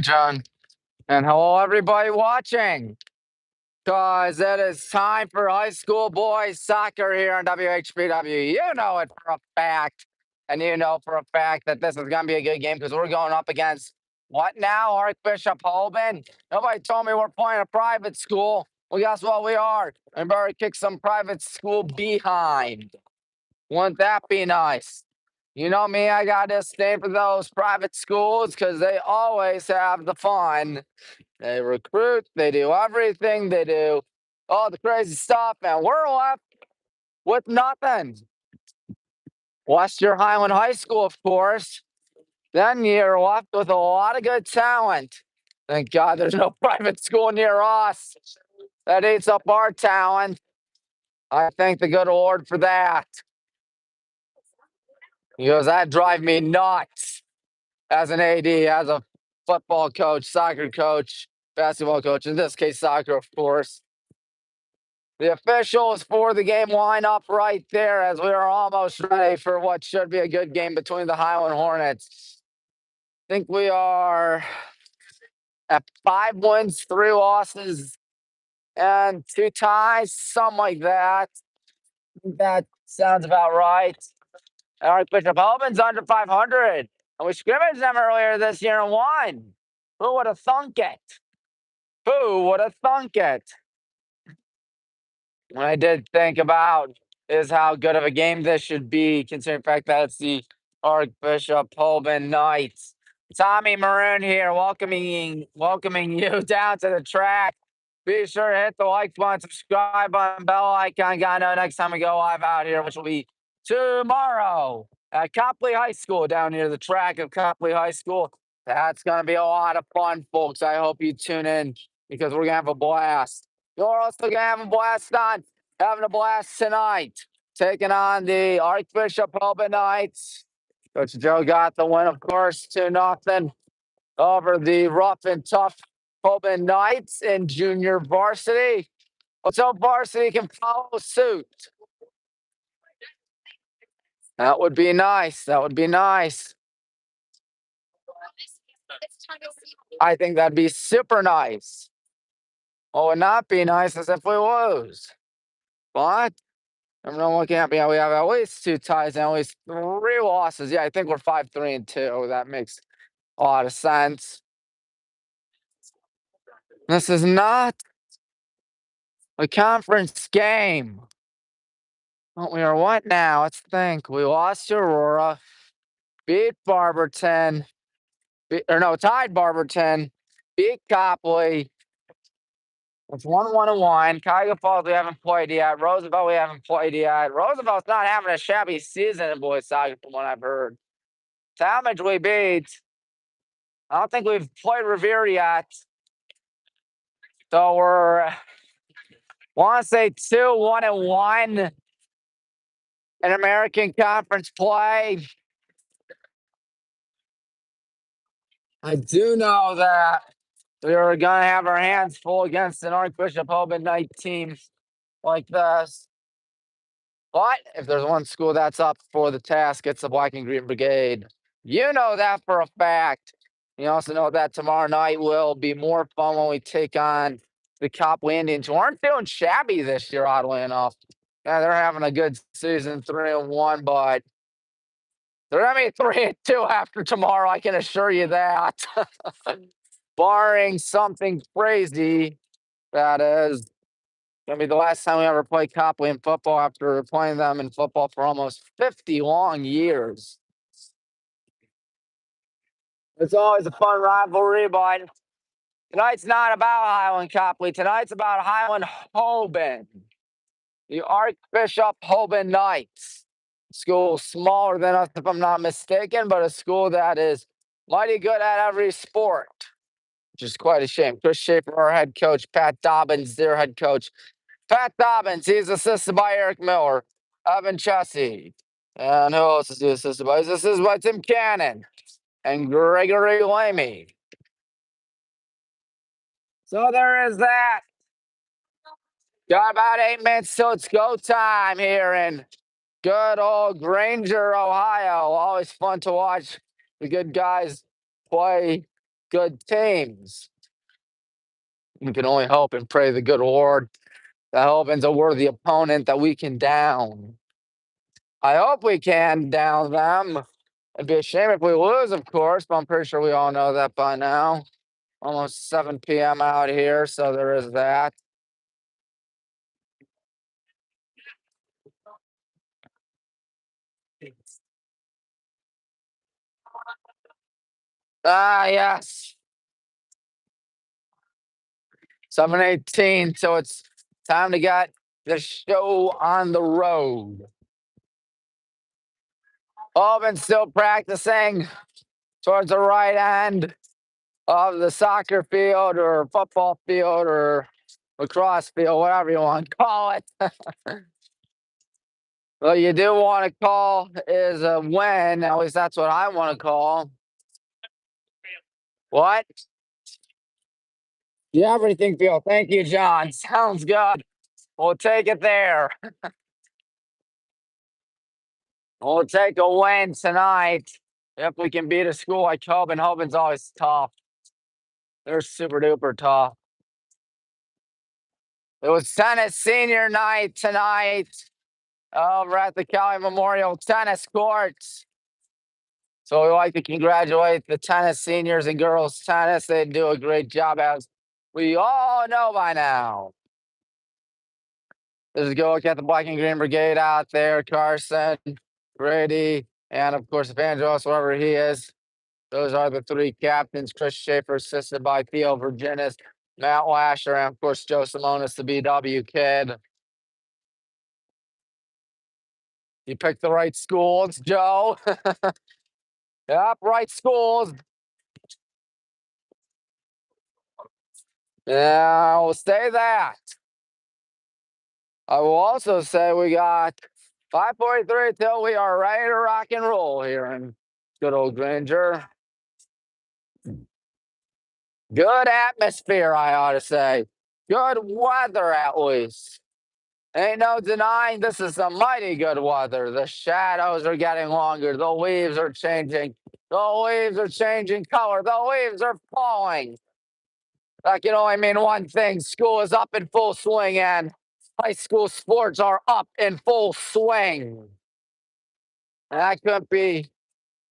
John. And hello, everybody watching. Because it is time for high school boys soccer here on WHBW. You know it for a fact. And you know for a fact that this is going to be a good game because we're going up against what now, Archbishop Hoban? Nobody told me we're playing a private school. Well, guess what we are? And better kick some private school behind. Wouldn't that be nice? You know me, I got this thing for those private schools because they always have the fun. They recruit, they do everything, they do all the crazy stuff, and we're left with nothing. Western Highland High School, of course. Then you're left with a lot of good talent. Thank God there's no private school near us that eats up our talent. I thank the good Lord for that. Because that drive me nuts as an AD, as a football coach, soccer coach, basketball coach, in this case, soccer, of course. The officials for the game line up right there as we are almost ready for what should be a good game between the Highland Hornets. I think we are at 5 wins, 3 losses, and 2 ties, something like that. That sounds about right. Archbishop Hoban's under 500, and we scrimmaged them earlier this year and won. Who would have thunk it? Who would have thunk it? What I did think about is how good of a game this should be, considering the fact that it's the Archbishop Hoban Knights. Tommy Maroon here, welcoming you down to the track. Be sure to hit the like button, subscribe button, bell icon. Gotta know next time we go live out here, which will be tomorrow at Copley High School, down near the track of Copley High School. That's gonna be a lot of fun, folks. I hope you tune in because we're gonna have a blast. You're also gonna have a blast on having a blast tonight, taking on the Archbishop Hoban Knights. Coach Joe got the win, of course, 2-0 over the rough and tough Hoban Knights in junior varsity. Let's hope varsity can follow suit. That would be nice. That would be nice. I think that'd be super nice. What would not be nice is if we lose. But I'm not looking at me. We have at least 2 ties and at least 3 losses. Yeah, I think we're 5-3-2. That makes a lot of sense. This is not a conference game. Well, we are what now? Let's think. We lost to Aurora, beat Barberton, tied Barberton, beat Copley. It's 1-1-1. Cuyahoga Falls, we haven't played yet. Roosevelt, we haven't played yet. Roosevelt's not having a shabby season in boys soccer, from what I've heard. Talmadge, we beat. I don't think we've played Revere yet. So we're, want to say 2-1-1 in American Conference play. I do know that we're going to have our hands full against an Archbishop Hoban Knight team like this. But if there's one school that's up for the task, it's the Black and Green Brigade. You know that for a fact. You also know that tomorrow night will be more fun when we take on the Copley Indians, who aren't doing shabby this year, oddly enough. Yeah, they're having a good season, 3-1, but they're going to be 3-2 after tomorrow, I can assure you that. Barring something crazy, that is going to be the last time we ever play Copley in football after playing them in football for almost 50 long years. It's always a fun rivalry, but tonight's not about Highland Copley. Tonight's about Highland Hoban, the Archbishop Hoban Knights. School smaller than us, if I'm not mistaken, but a school that is mighty good at every sport, which is quite a shame. Chris Schaefer, our head coach, Pat Dobbins, their head coach. Pat Dobbins, he's assisted by Eric Miller, Evan Chessie, and who else is he assisted by? He's assisted by Tim Cannon and Gregory Lamy. So there is that. Got about 8 minutes till it's go time here in good old Granger, Ohio. Always fun to watch the good guys play good teams. We can only hope and pray the good Lord that Hoban's a worthy opponent that we can down. I hope we can down them. It'd be a shame if we lose, of course, but I'm pretty sure we all know that by now. Almost 7 p.m. out here, so there is that. Ah, yes. 7:18, so it's time to get the show on the road. Hoban still practicing towards the right end of the soccer field or football field or lacrosse field, whatever you want to call it. What you do want to call is a win. At least that's what I want to call. What? Yeah, everything field. Thank you, John. Sounds good. We'll take it there. We'll take a win tonight if we can beat a school like Hoban. Hoban's always tough. They're super duper tough. It was tennis senior night tonight over at the Cali Memorial Tennis Courts. So we like to congratulate the tennis seniors and girls tennis. They do a great job, as we all know by now. This is go look at the Black and Green Brigade out there. Carson, Brady, and of course Evangelos, whoever he is. Those are the three captains. Chris Schaefer, assisted by Theo Virginis, Matt Lasher, and of course Joe Simonis, the BW kid. You picked the right schools, Joe. Yep, right schools. Yeah, we'll say that. I will also say we got 5:43 till we are ready to rock and roll here in good old Granger. Good atmosphere, I ought to say. Good weather, at least. Ain't no denying this is some mighty good weather. The shadows are getting longer. The leaves are changing. The leaves are changing color. The leaves are falling. That can only mean one thing. School is up in full swing, and high school sports are up in full swing. And that couldn't be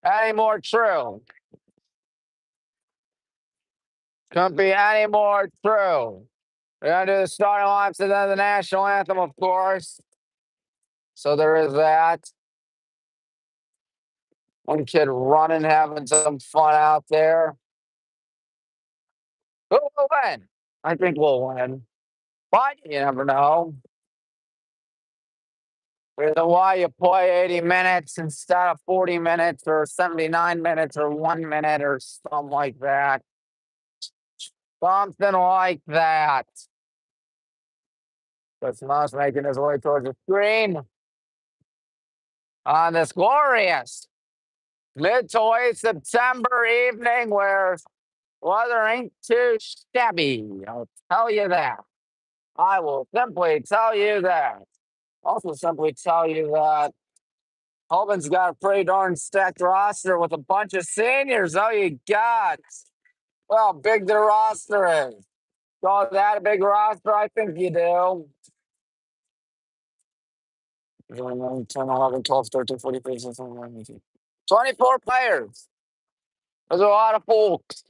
any more true. Couldn't be any more true. We're going to do the starting lineups and then the national anthem, of course. So there is that. One kid running, having some fun out there. Who will win? I think we'll win. But you never know. Reason why you play 80 minutes instead of 40 minutes or 79 minutes or 1 minute or something like that. Something like that. But Simone's making his way towards the screen on this glorious mid to late September evening where weather ain't too shabby. I'll tell you that. I will simply tell you that. Also, simply tell you that Hoban's got a pretty darn stacked roster with a bunch of seniors. Oh, you got. Well, big the roster is. Call that a big roster? I think you do. 9, 10, 11, 12, 13, 14, 15, 16, 17, 18. 24 players. There's a lot of folks.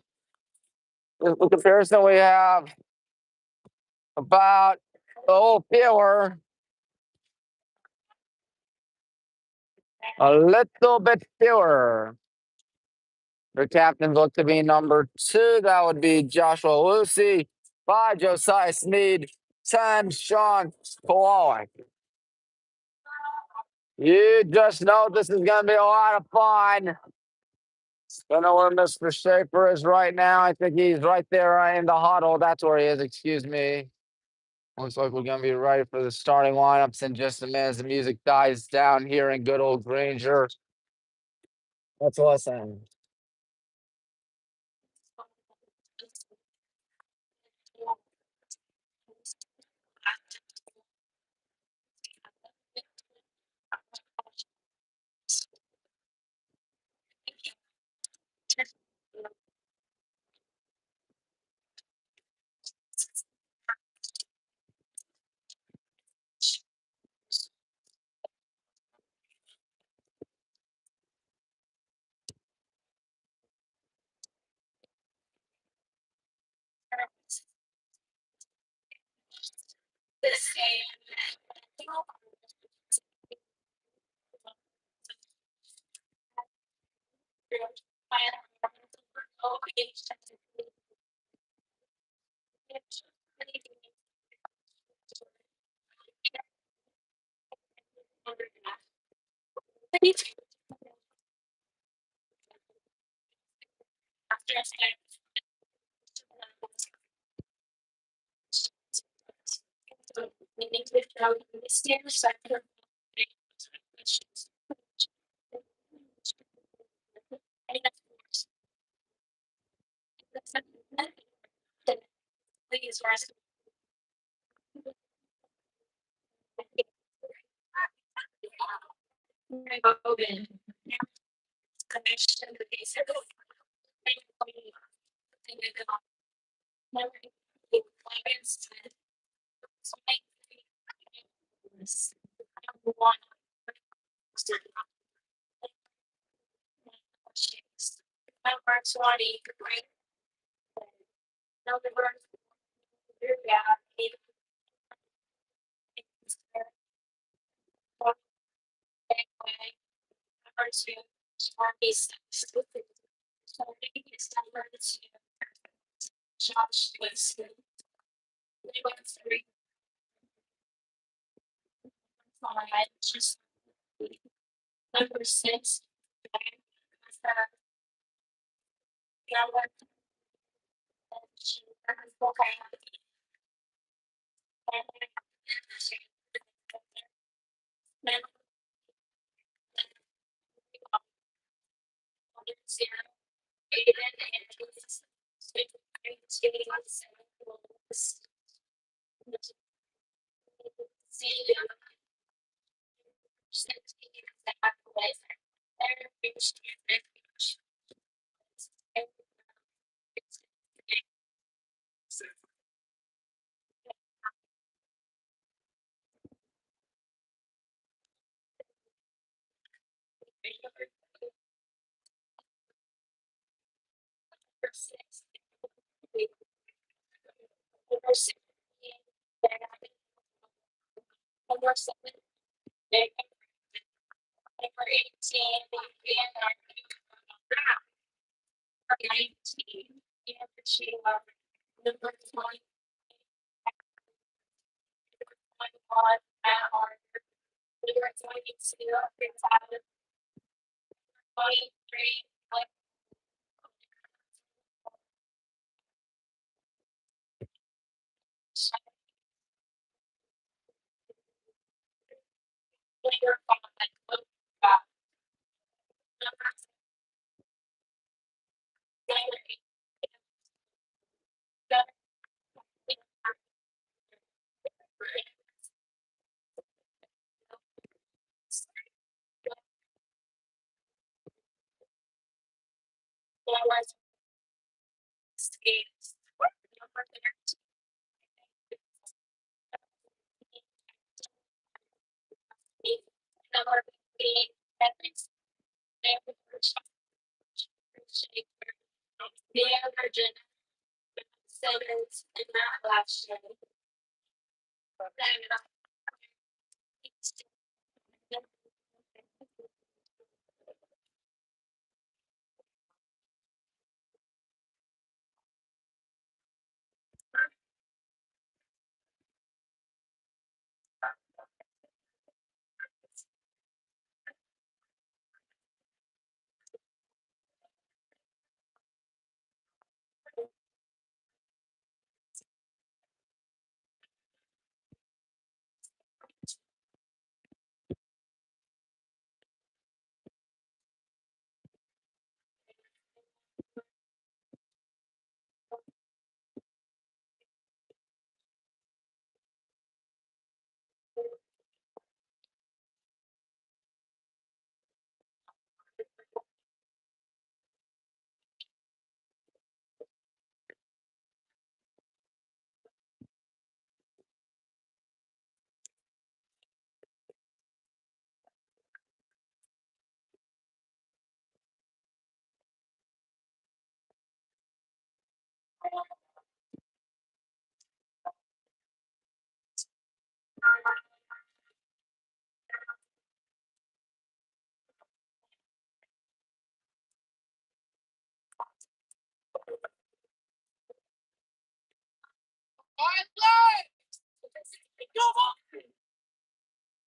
In comparison, we have about fewer. A little bit fewer. Their captains look to be number 2. That would be Joshua Lucy. 5, Josiah Sneed. 10, Sean Pollock. You just know this is going to be a lot of fun. Don't know where Mr. Schaefer is right now. I think he's right there in the huddle. That's where he is. Excuse me. Looks like we're going to be ready for the starting lineups in just a minute as the music dies down here in good old Granger. Let's listen. Hoban.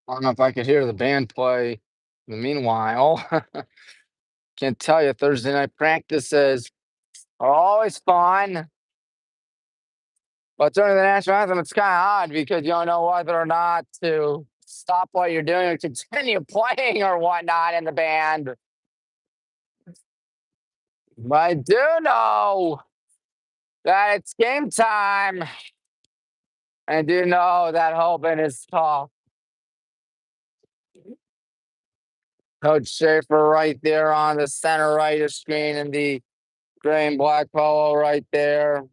I don't know if I could hear the band play. Meanwhile, can't tell you, Thursday night practices are always fun. But during the national anthem, it's kind of odd because you don't know whether or not to stop what you're doing or continue playing or whatnot in the band. But I do know that it's game time. I do know that Hoban is tough. Coach Schaefer right there on the center right of screen in the gray and black polo right there.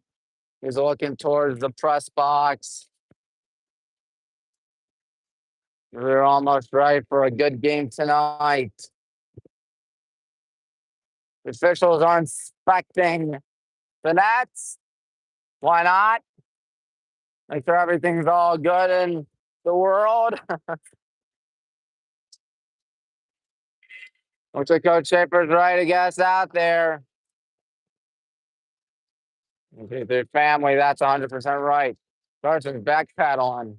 He's looking towards the press box. We're almost right for a good game tonight. The officials are inspecting the nets. Why not? Make sure everything's all good in the world. Looks like Coach Schaefer's right, I guess, out there. Okay, their family, that's 100% right. Carson's backpedaling.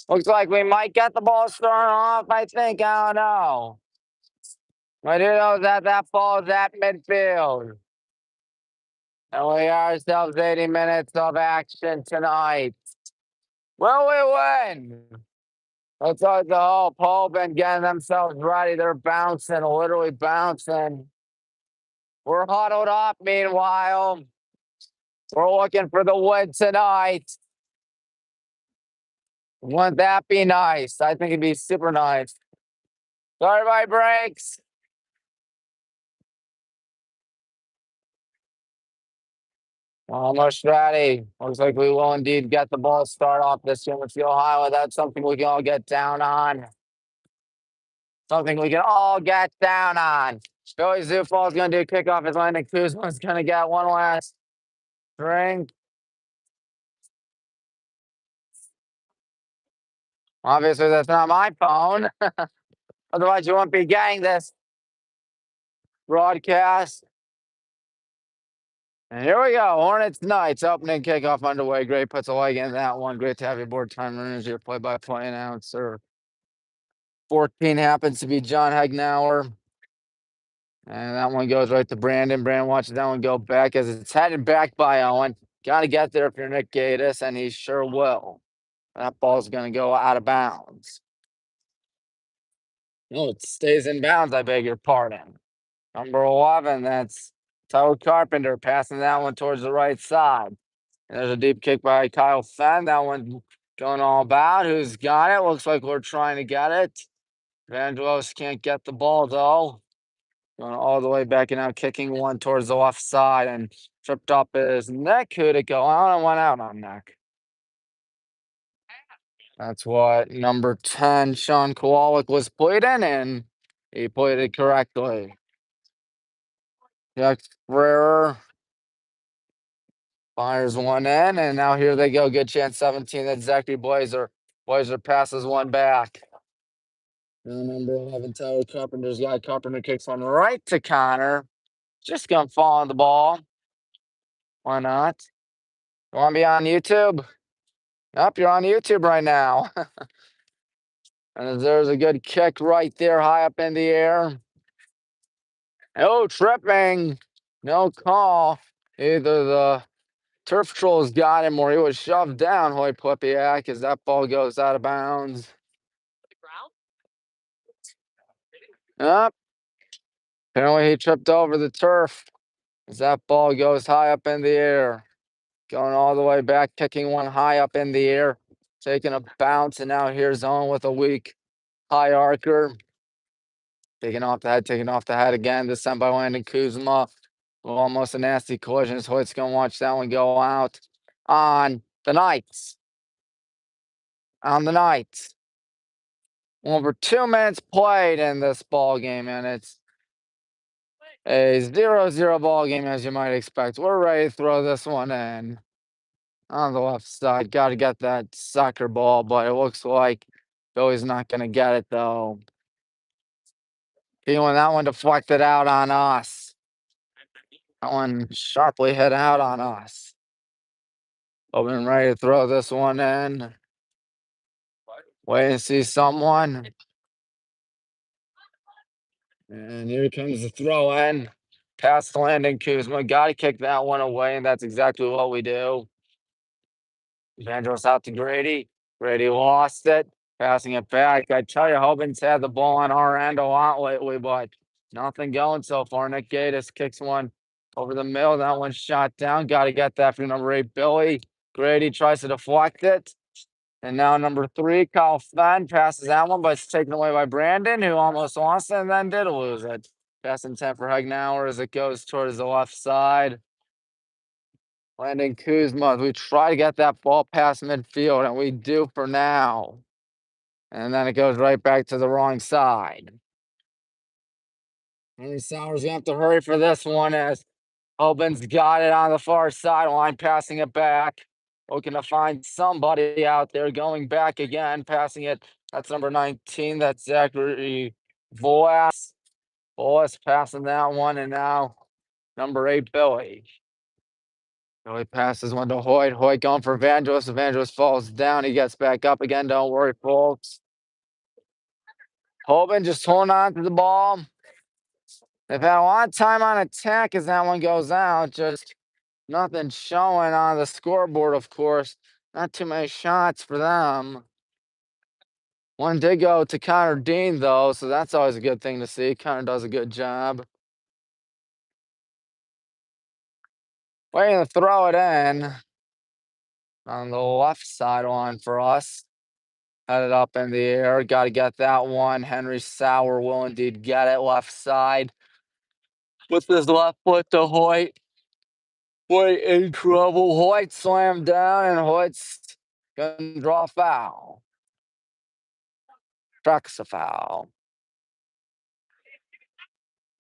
Looks like we might get the ball started off, I think. I don't know. I do know that ball is at midfield. And we are ourselves 80 minutes of action tonight. Will we win? Looks like the whole pole been getting themselves ready. They're bouncing, literally bouncing. We're huddled up meanwhile. We're looking for the win tonight. Wouldn't that be nice? I think it'd be super nice. Sorry, my breaks. Almost ready. Looks like we will indeed get the ball start off this game with Highland. That's something we can all get down on. Something we can all get down on. Billy Zufall's going to do kickoff. His landing. Kuzma's going to get one last drink. Obviously, that's not my phone. Otherwise, you won't be getting this broadcast. And here we go. Hornets Knights opening kickoff underway. Great puts a leg in that one. Great to have your board time runners, your play-by-play announcer. 14 happens to be John Hagnauer. And that one goes right to Brandon. Brandon watches that one go back as it's headed back by Owen. Got to get there if you're Nick Gatiss, and he sure will. That ball's going to go out of bounds. No, it stays in bounds, I beg your pardon. Number 11, that's Tyler Carpenter passing that one towards the right side. And there's a deep kick by Kyle Fenn. That one going all about. Who's got it? Looks like we're trying to get it. Vangelos can't get the ball, though. Going all the way back and now kicking one towards the left side and tripped up his neck. Who'd it go on and went out on neck? That's what number 10, Sean Kowalik, was pleading, and he pleaded correctly. Jack Ferrer fires one in, and now here they go. Good chance, 17. That's Zachary Blazer. Blazer passes one back. Now number 11, Tyler Carpenter's got. Carpenter kicks one right to Connor. Just gonna fall on the ball. Why not? You want to be on YouTube? Nope, you're on YouTube right now. And there's a good kick right there, high up in the air. Oh, tripping. No call. Either the Turf Trolls got him or he was shoved down, Hoy Plepiak, as that ball goes out of bounds. Yep. Apparently he tripped over the turf as that ball goes high up in the air. Going all the way back, kicking one high up in the air, taking a bounce, and now here's Owen with a weak high archer. Taking off the head again, this time by Landon Kuzma. Almost a nasty collision. So it's going to watch that one go out on the Knights. On the Knights. Over 2 minutes played in this ball game, and it's a 0-0 ball game, as you might expect. We're ready to throw this one in. on the left side. Got to get that soccer ball, but it looks like Billy's not going to get it, though. Feeling that one deflected out on us. That one sharply hit out on us. Hoban ready to throw this one in. Wait to see someone. And here comes the throw in. Pass to Landon Kuzma. Got to kick that one away, and that's exactly what we do. Evangelos out to Grady. Grady lost it. Passing it back. I tell you, Hoban's had the ball on our end a lot lately, but nothing going so far. Nick Gatis kicks one over the middle. That one shot down. Got to get that for number 8, Billy. Grady tries to deflect it. And now number 3, Kyle Fenn passes that one, but it's taken away by Brandon, who almost lost it and then did lose it. Pass intent for Hagnauer as it goes towards the left side. Landon Kuzma, we try to get that ball past midfield, and we do for now. And then it goes right back to the wrong side. Henry Sauer's gonna have to hurry for this one as Hoban's got it on the far sideline, passing it back. Looking to find somebody out there, going back again, passing it. That's number 19. That's Zachary Voas. Voas passing that one, and now number 8, Billy. Billy passes one to Hoyt. Hoyt going for Evangelos. Evangelos falls down. He gets back up again. Don't worry, folks. Hoban just holding on to the ball. They've had a lot of time on attack as that one goes out. Just nothing showing on the scoreboard, of course. Not too many shots for them. One did go to Connor Dean, though, so that's always a good thing to see. Connor does a good job. Waiting to throw it in on the left sideline for us. Headed up in the air. Got to get that one. Henry Sauer will indeed get it left side. With his left foot to Hoyt. Hoyt in trouble. Hoyt slammed down, and Hoyt's going to draw a foul. Trucks a foul.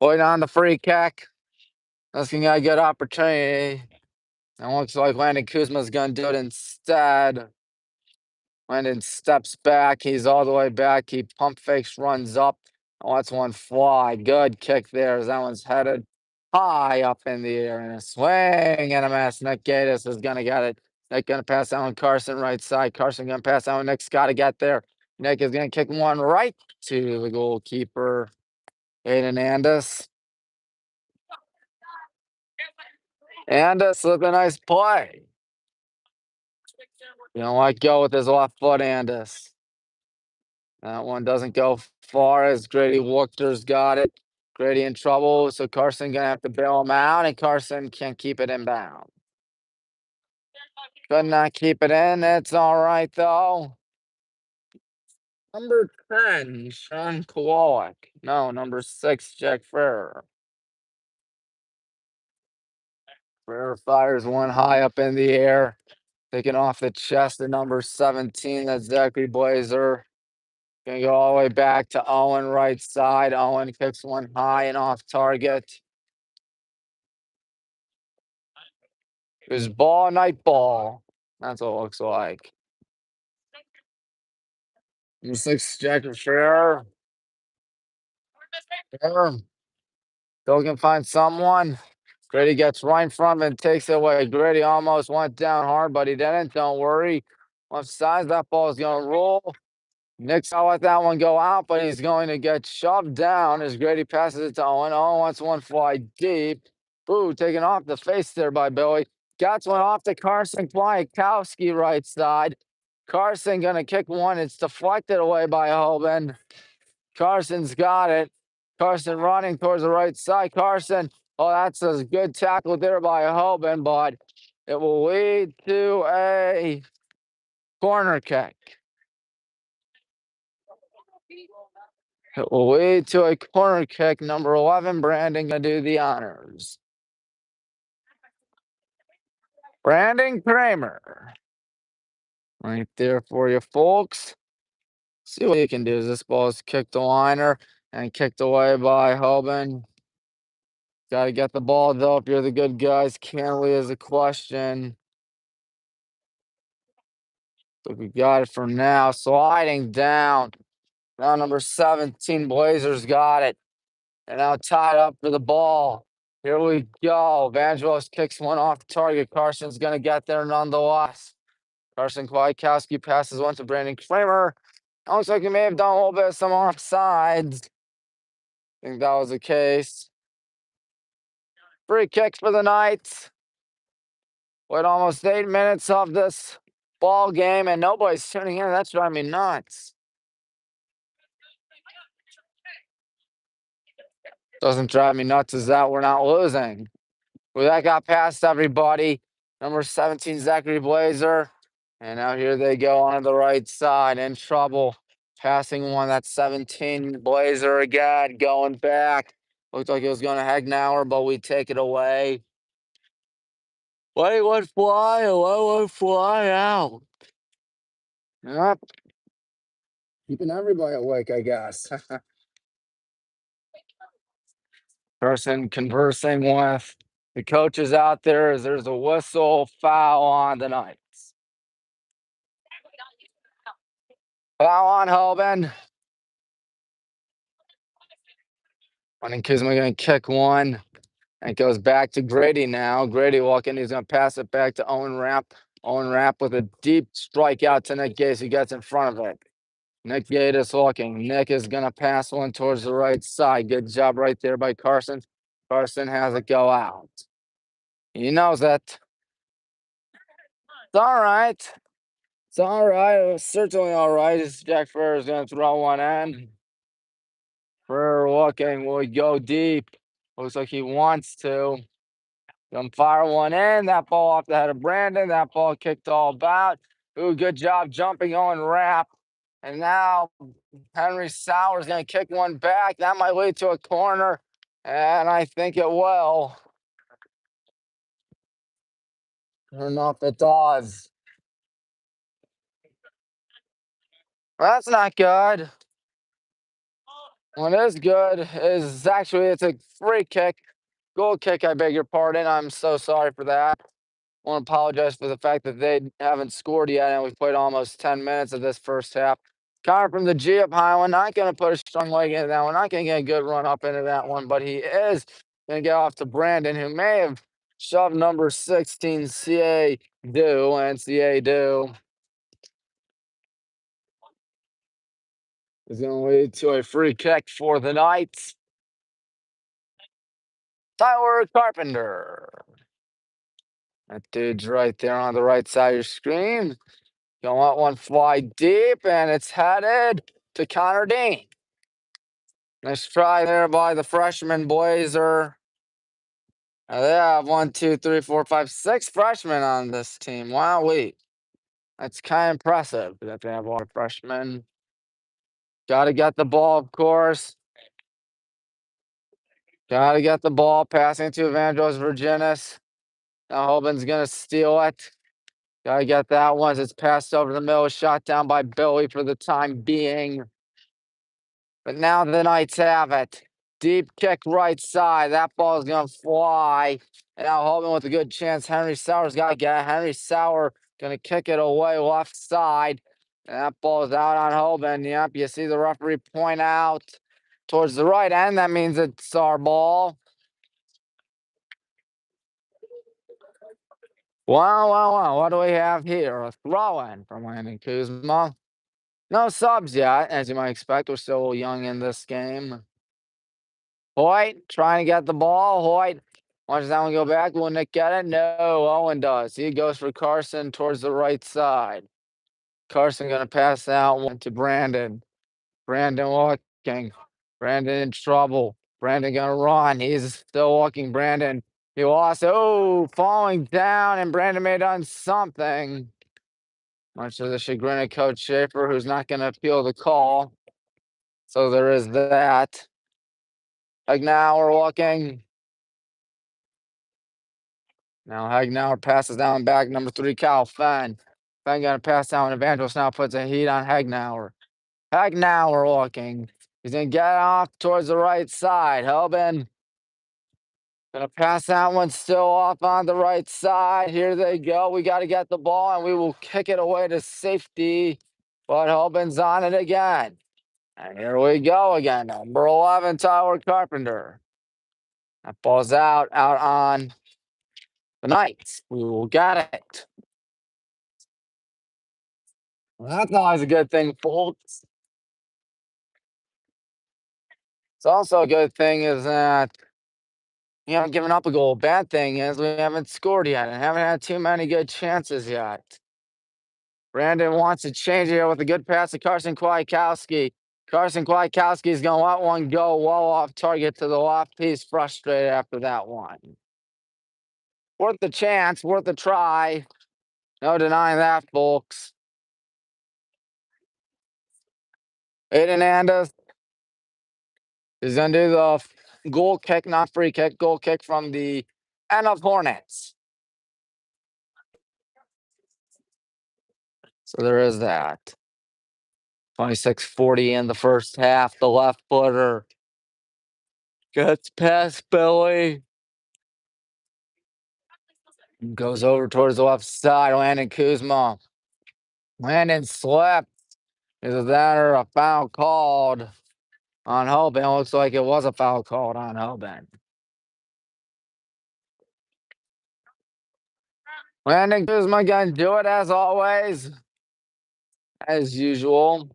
Hoyt on the free kick. Looking at a good opportunity. And looks like Landon Kuzma's going to do it instead. Landon steps back. He's all the way back. He pump fakes, runs up. And lets one fly. Good kick there as that one's headed high up in the air. And a swing and a miss. Nick Gatis is going to get it. Nick going to pass that one. Carson right side. Carson going to pass that one. Nick's got to get there. Nick is going to kick one right to the goalkeeper, Aiden Andis. Andis with a nice play. You don't let go with his left foot, Andis. That one doesn't go far as Grady Wuchter's got it. Grady in trouble, so Carson gonna have to bail him out, and Carson can't keep it inbound. Could not keep it in. It's all right, though. Number 10, Sean Kowalik. No, number 6, Jack Ferrer. Ferrer fires one high up in the air. Taking off the chest of number 17, that's Zachary Blazer. Gonna go all the way back to Owen, right side. Owen kicks one high and off target. It was ball, night ball. That's what it looks like. Number 6, Jack Ferrer. Still can find someone. Grady gets right in front and takes it away. Grady almost went down hard, but he didn't. Don't worry. Left side, that ball is going to roll. Nick's going to let that one go out, but he's going to get shoved down as Grady passes it to Owen. Owen wants one fly deep. Ooh, taken off the face there by Billy. Gets one off to Carson Kwiatkowski right side. Carson going to kick one. It's deflected away by Hoban. Carson's got it. Carson running towards the right side. Carson, oh, that's a good tackle there by Hoban, but it will lead to a corner kick. It will lead to a corner kick. Number 11, Brandon, going to do the honors. Brandon Kramer. Right there for you, folks. See what you can do. This ball is kicked to liner and kicked away by Hoban. Got to get the ball, though, if you're the good guys. Canley is a question. So we got it for now. Sliding down. Now number 17, Blazers got it. And now tied up for the ball. Here we go. Vangelos kicks one off the target. Carson's going to get there nonetheless. Carson Kwiatkowski passes one to Brandon Kramer. Looks like he may have done a little bit of some offsides. I think that was the case. Free kicks for the Knights. With almost 8 minutes of this ball game, and nobody's tuning in. That's driving me nuts. Doesn't drive me nuts is that we're not losing. Well, that got past everybody. Number 17, Zachary Blazer. And now here they go on the right side. In trouble. Passing one. That's 17, Blazer again. Going back. Looked like it was going to Hagnauer, but we take it away. Let one fly. Let one fly out. Yep. Keeping everybody awake, I guess. Person conversing with the coaches out there as there's a whistle foul on the Knights. Foul on Hoban. And Kuzma going to kick one. And it goes back to Grady now. Grady walking. He's going to pass it back to Owen Rapp. Owen Rapp with a deep strikeout to Nick Gates. He gets in front of it. Nick Gates looking. Nick is going to pass one towards the right side. Good job right there by Carson. Carson has it go out. He knows it. It's all right. It's all right. It was certainly all right. Jack Ferrer is going to throw one in. Ferrer looking. Will he go deep? Looks like he wants to. Gonna fire one in. That ball off the head of Brandon. That ball kicked all about. Ooh, good job jumping on Rapp. And now Henry Sauer's going to kick one back. That might lead to a corner. And I think it will. Sure enough, it does. That's not good. What is good is actually it's a free kick. Goal kick, I beg your pardon. I'm so sorry for that. I want to apologize for the fact that they haven't scored yet, and we've played almost 10 minutes of this first half. Connor from the G up Highland, not going to put a strong leg into that one. Not going to get a good run up into that one, but he is going to get off to Brandon, who may have shoved number 16, CA Do, and CA Do is going to lead to a free kick for the Knights. Tyler Carpenter. That dude's right there on the right side of your screen. Gonna let one fly deep, and it's headed to Connor Dean. Nice try there by the freshman Blazer. They have 1, 2, 3, 4, 5, 6 freshmen on this team. Wowee. That's kind of impressive that they have a lot of freshmen. Got to get the ball, of course. Got to get the ball. Passing to Evangelos Virginis. Now Hoban's going to steal it. Got to get that one as it's passed over the middle. Shot down by Billy for the time being. But now the Knights have it. Deep kick right side. That ball is going to fly. And now Hoban with a good chance. Henry Sauer's got to get it. Henry Sauer going to kick it away left side. And that ball is out on Hoban. Yep, you see the referee point out towards the right end. That means it's our ball. Wow. What do we have here? A throw-in from Landon Kuzma. No subs yet, as you might expect. We're still young in this game. Hoyt trying to get the ball. Hoyt watches that one go back. Will Nick get it? No, Owen does. He goes for Carson towards the right side. Carson going to pass that one to Brandon. Brandon looking. Brandon in trouble. Brandon going to run. He's still walking. Brandon. He lost. Oh, falling down, and Brandon may have done something. Much to the chagrin of Coach Schaefer, who's not going to appeal the call. So there is that. Hagnauer looking. Now Hagnauer passes down back. Number 3, Kyle Fenn. Fenn going to pass down. Evangelos now puts a heat on Hagnauer. Hagnauer looking. He's going to get off towards the right side. Hoban Gonna pass that one still off on the right side. Here they go. We got to get the ball, and we will kick it away to safety. But Hoban's on it again. And here we go again. Number 11, Tyler Carpenter. That ball's out on the Knights. We will get it. Well, that's always a good thing, folks. It's also a good thing is that you haven't given up a goal. Bad thing is we haven't scored yet and haven't had too many good chances yet. Brandon wants to change here with a good pass to Carson Kwiatkowski. Carson Kwiatkowski is going to let one go well off target to the left. He's frustrated after that one. Worth the chance, worth a try. No denying that, folks. Aiden Andis is going to do the goal kick, not free kick, goal kick from the end of Hornets. So there is that. 26-40 in the first half. The left footer gets past Billy. Goes over towards the left side. Landon Kuzma. Landon slipped. Is that or a foul called on Hoban? Looks like it was a foul called on Hoban. Landon Kuzma gonna do it as always. As usual.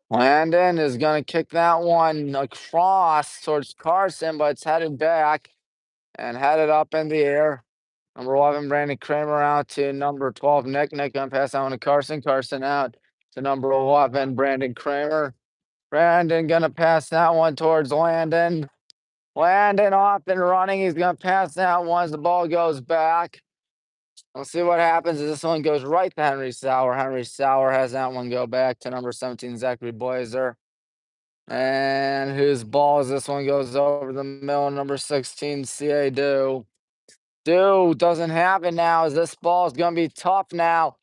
Landon is going to kick that one across towards Carson, but it's headed back and headed up in the air. Number 11, Brandon Kramer out to number 12, Nick. Nick going to pass that one to Carson. Carson out to number 11, Brandon Kramer. Brandon going to pass that one towards Landon. Landon off and running. He's going to pass that one as the ball goes back. We'll see what happens as this one goes right to Henry Sauer. Henry Sauer has that one go back to number 17, Zachary Blazer. And whose ball is this one goes over the middle, number 16, C.A. Dew. Dew doesn't have it now as this ball is going to be tough now.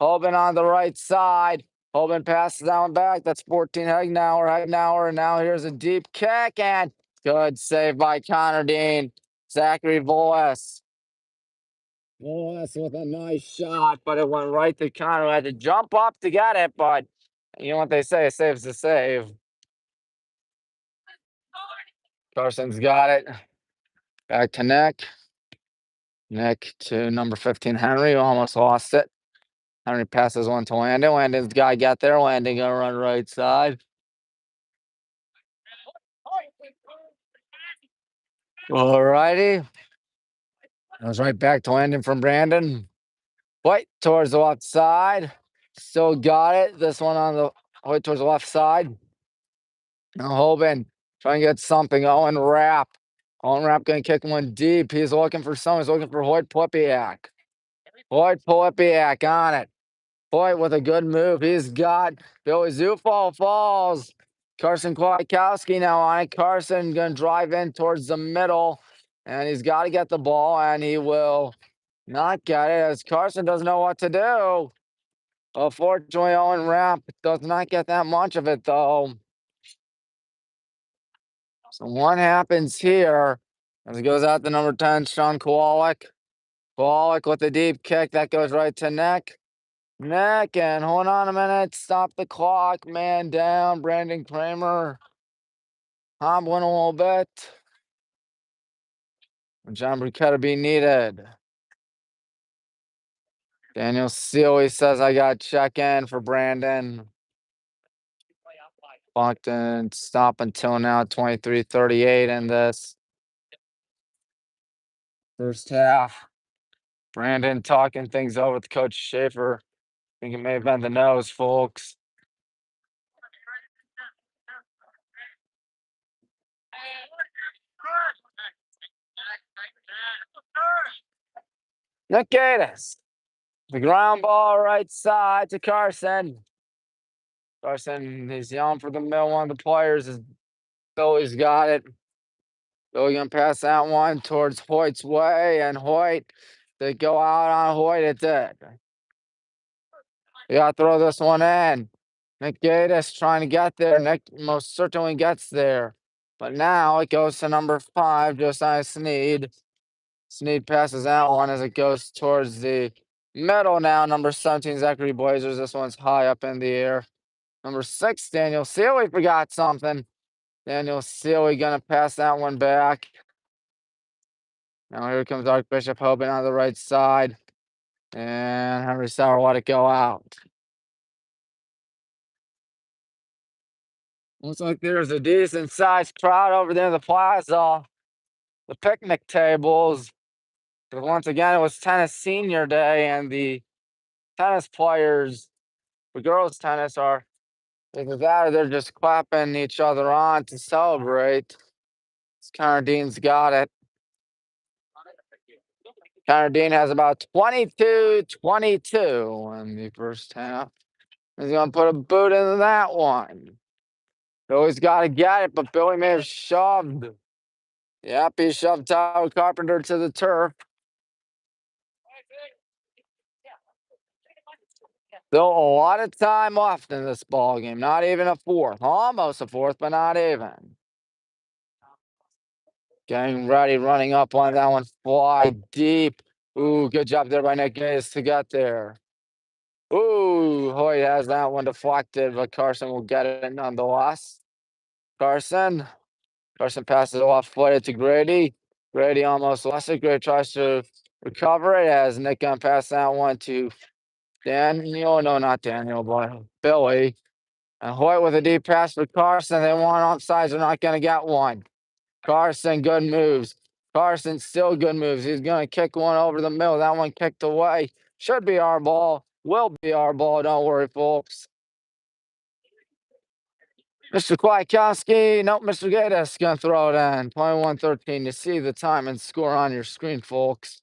Hoban on the right side. Hoban passes that one back. That's 14 Hegnauer. Hegnauer, and now here's a deep kick, and good save by Connor Dean. Zachary Volas. Volas with a nice shot, but it went right to Connor. Had to jump up to get it, but you know what they say, a save's a save. Carson's got it. Back to Nick. Nick to number 15, Henry. Almost lost it. Henry passes one to Landon. Landon's guy got there. Landon gonna run right side. All righty. Goes right back to Landon from Brandon. White towards the left side. Still got it. This one on the White towards the left side. Now Hoban trying to get something. Owen Rapp. Owen Rapp gonna kick one deep. He's looking for someone. He's looking for Hoyt Polipiak. Hoyt Polipiak on it. Hoyt with a good move. He's got Billy Zufall falls. Carson Kwiatkowski now on it. Carson gonna drive in towards the middle. And he's got to get the ball, and he will not get it as Carson doesn't know what to do. Unfortunately, Owen Rapp does not get that much of it, though. So what happens here as it goes out to number 10, Sean Kowalik. Kowalik with a deep kick. That goes right to Nick. Nick, and hold on a minute. Stop the clock. Man down. Brandon Kramer. Hobbling a little bit. John Bruchetta be needed. Daniel Sealy says I got check in for Brandon. Clocked and stop until now, 23:38 in this first half. Brandon talking things over with Coach Schaefer. I think it may have been the nose, folks. Nick Gaddis. The ground ball right side to Carson. Carson is yelling for the middle. One of the players is Billy's got it. Billy gonna pass that one towards Hoyt's way, and Hoyt, they go out on Hoyt. It did. You gotta throw this one in. Nick Gaddis trying to get there. Nick most certainly gets there. But now it goes to number 5, Josiah Sneed. Sneed passes that one as it goes towards the middle now. Number 17, Zachary Blazers. This one's high up in the air. Number 6, Daniel Sealy forgot something. Daniel Sealy gonna pass that one back. Now here comes Archbishop Hoban on the right side. And Henry Sauer let it go out. Looks like there's a decent sized crowd over there in the plaza. The picnic tables. Because once again, it was tennis senior day, and the tennis players, the girls' tennis, are either that or they're just clapping each other on to celebrate. Connor Dean's got it. Connor Dean has about 22-22 in the first half. He's going to put a boot into that one. Billy's got to get it, but Billy may have shoved. Yep, he shoved Tyler Carpenter to the turf. Still a lot of time left in this ball game. Not even a fourth. Almost a fourth, but not even. Getting ready, running up on that one. Fly deep. Ooh, good job there by Nick Gaze to get there. Ooh, Hoyt has that one deflected, but Carson will get it nonetheless. Carson passes it off footed to Grady. Grady almost lost it. Grady tries to recover it as Nick gonna pass that one to Daniel. No, not Daniel, but Billy. And Hoyt with a deep pass for Carson. They want offsides. They're not gonna get one. Carson, good moves. Carson, still good moves. He's going to kick one over the middle. That one kicked away. Should be our ball. Will be our ball. Don't worry, folks. Mr. Kwiatkowski. Nope, Mr. Gaddis going to throw it in. 21-13. You see the time and score on your screen, folks.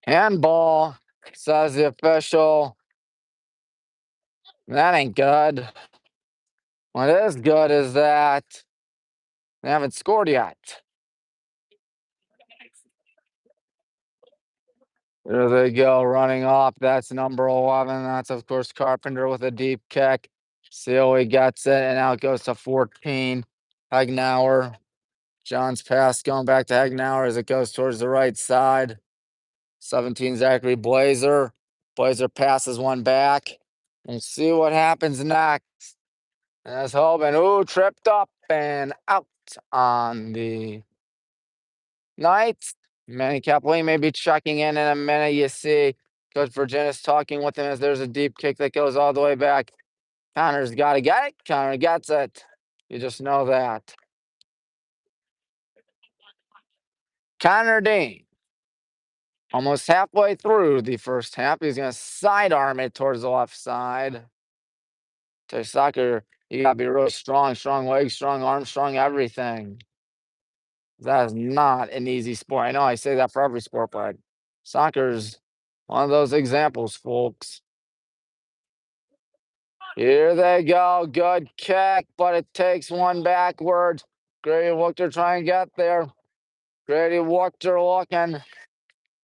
Handball, says the official. That ain't good. What is good is that they haven't scored yet. There they go, running off. That's number 11. That's, of course, Carpenter with a deep kick. Sealy gets it, and now it goes to 14. Hagnauer. John's pass going back to Hagnauer as it goes towards the right side. 17, Zachary Blazer. Blazer passes one back. We'll see what happens next. And that's Hoban. Ooh, tripped up and out on the Knights. Manny Capolini may be checking in a minute. You see Coach Virginia's talking with him as there's a deep kick that goes all the way back. Connor's got to get it. Connor gets it. You just know that. Connor Dean. Almost halfway through the first half. He's going to sidearm it towards the left side. To soccer, you got to be really strong. Strong legs, strong arms, strong everything. That is not an easy sport. I know I say that for every sport, but soccer's one of those examples, folks. Here they go. Good kick, but it takes one backwards. Grady Wuchter trying to get there. Grady Wuchter looking.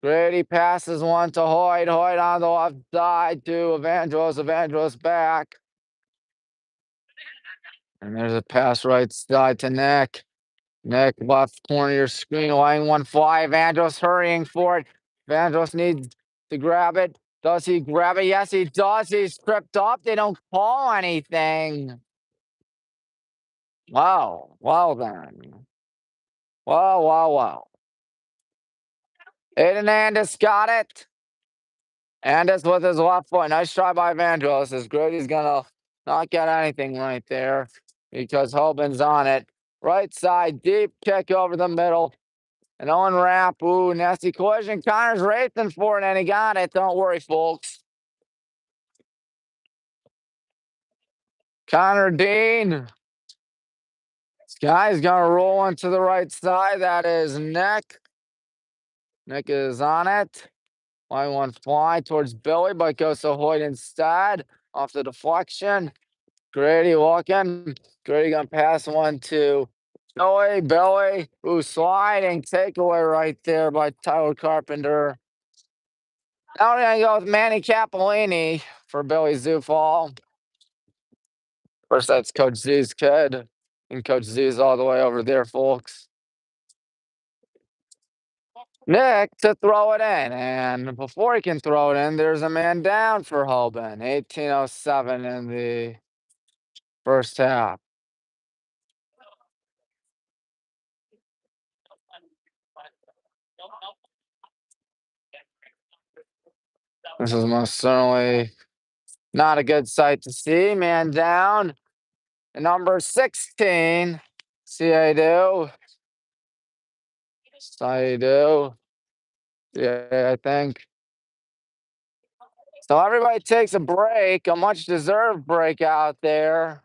Grady passes one to Hoyt. Hoyt on the left side to Evangelos. Evangelos back. And there's a pass right side to Nick. Nick, left corner of your screen, line 1-5. Evangelos hurrying for it. Evangelos needs to grab it. Does he grab it? Yes, he does. He's tripped up. They don't call anything. Wow. Wow, then. Wow, wow, wow. Aiden Andis got it. Andis with his left foot. Nice try by Evangelos. As Grady's going to not get anything right there because Hoban's on it. Right side, deep kick over the middle. An on wrap. Ooh, nasty collision. Connor's racing for it, and he got it. Don't worry, folks. Connor Dean. This guy's going to roll into the right side. That is Nick. Nick is on it. Line one fly towards Billy, but goes to Hoyt instead. Off the deflection. Grady walking. Grady going to pass one to Billy. Billy. Ooh, sliding takeaway right there by Tyler Carpenter. Now we're going to go with Manny Capolini for Billy Zufall. Of course, that's Coach Z's kid. And Coach Z's all the way over there, folks. Nick to throw it in. And before he can throw it in, there's a man down for Hoban. 18:07 in the first half. This is most certainly not a good sight to see. Man down. And number 16. See how you do. See how you do. Yeah, I think. So everybody takes a break, a much deserved break out there.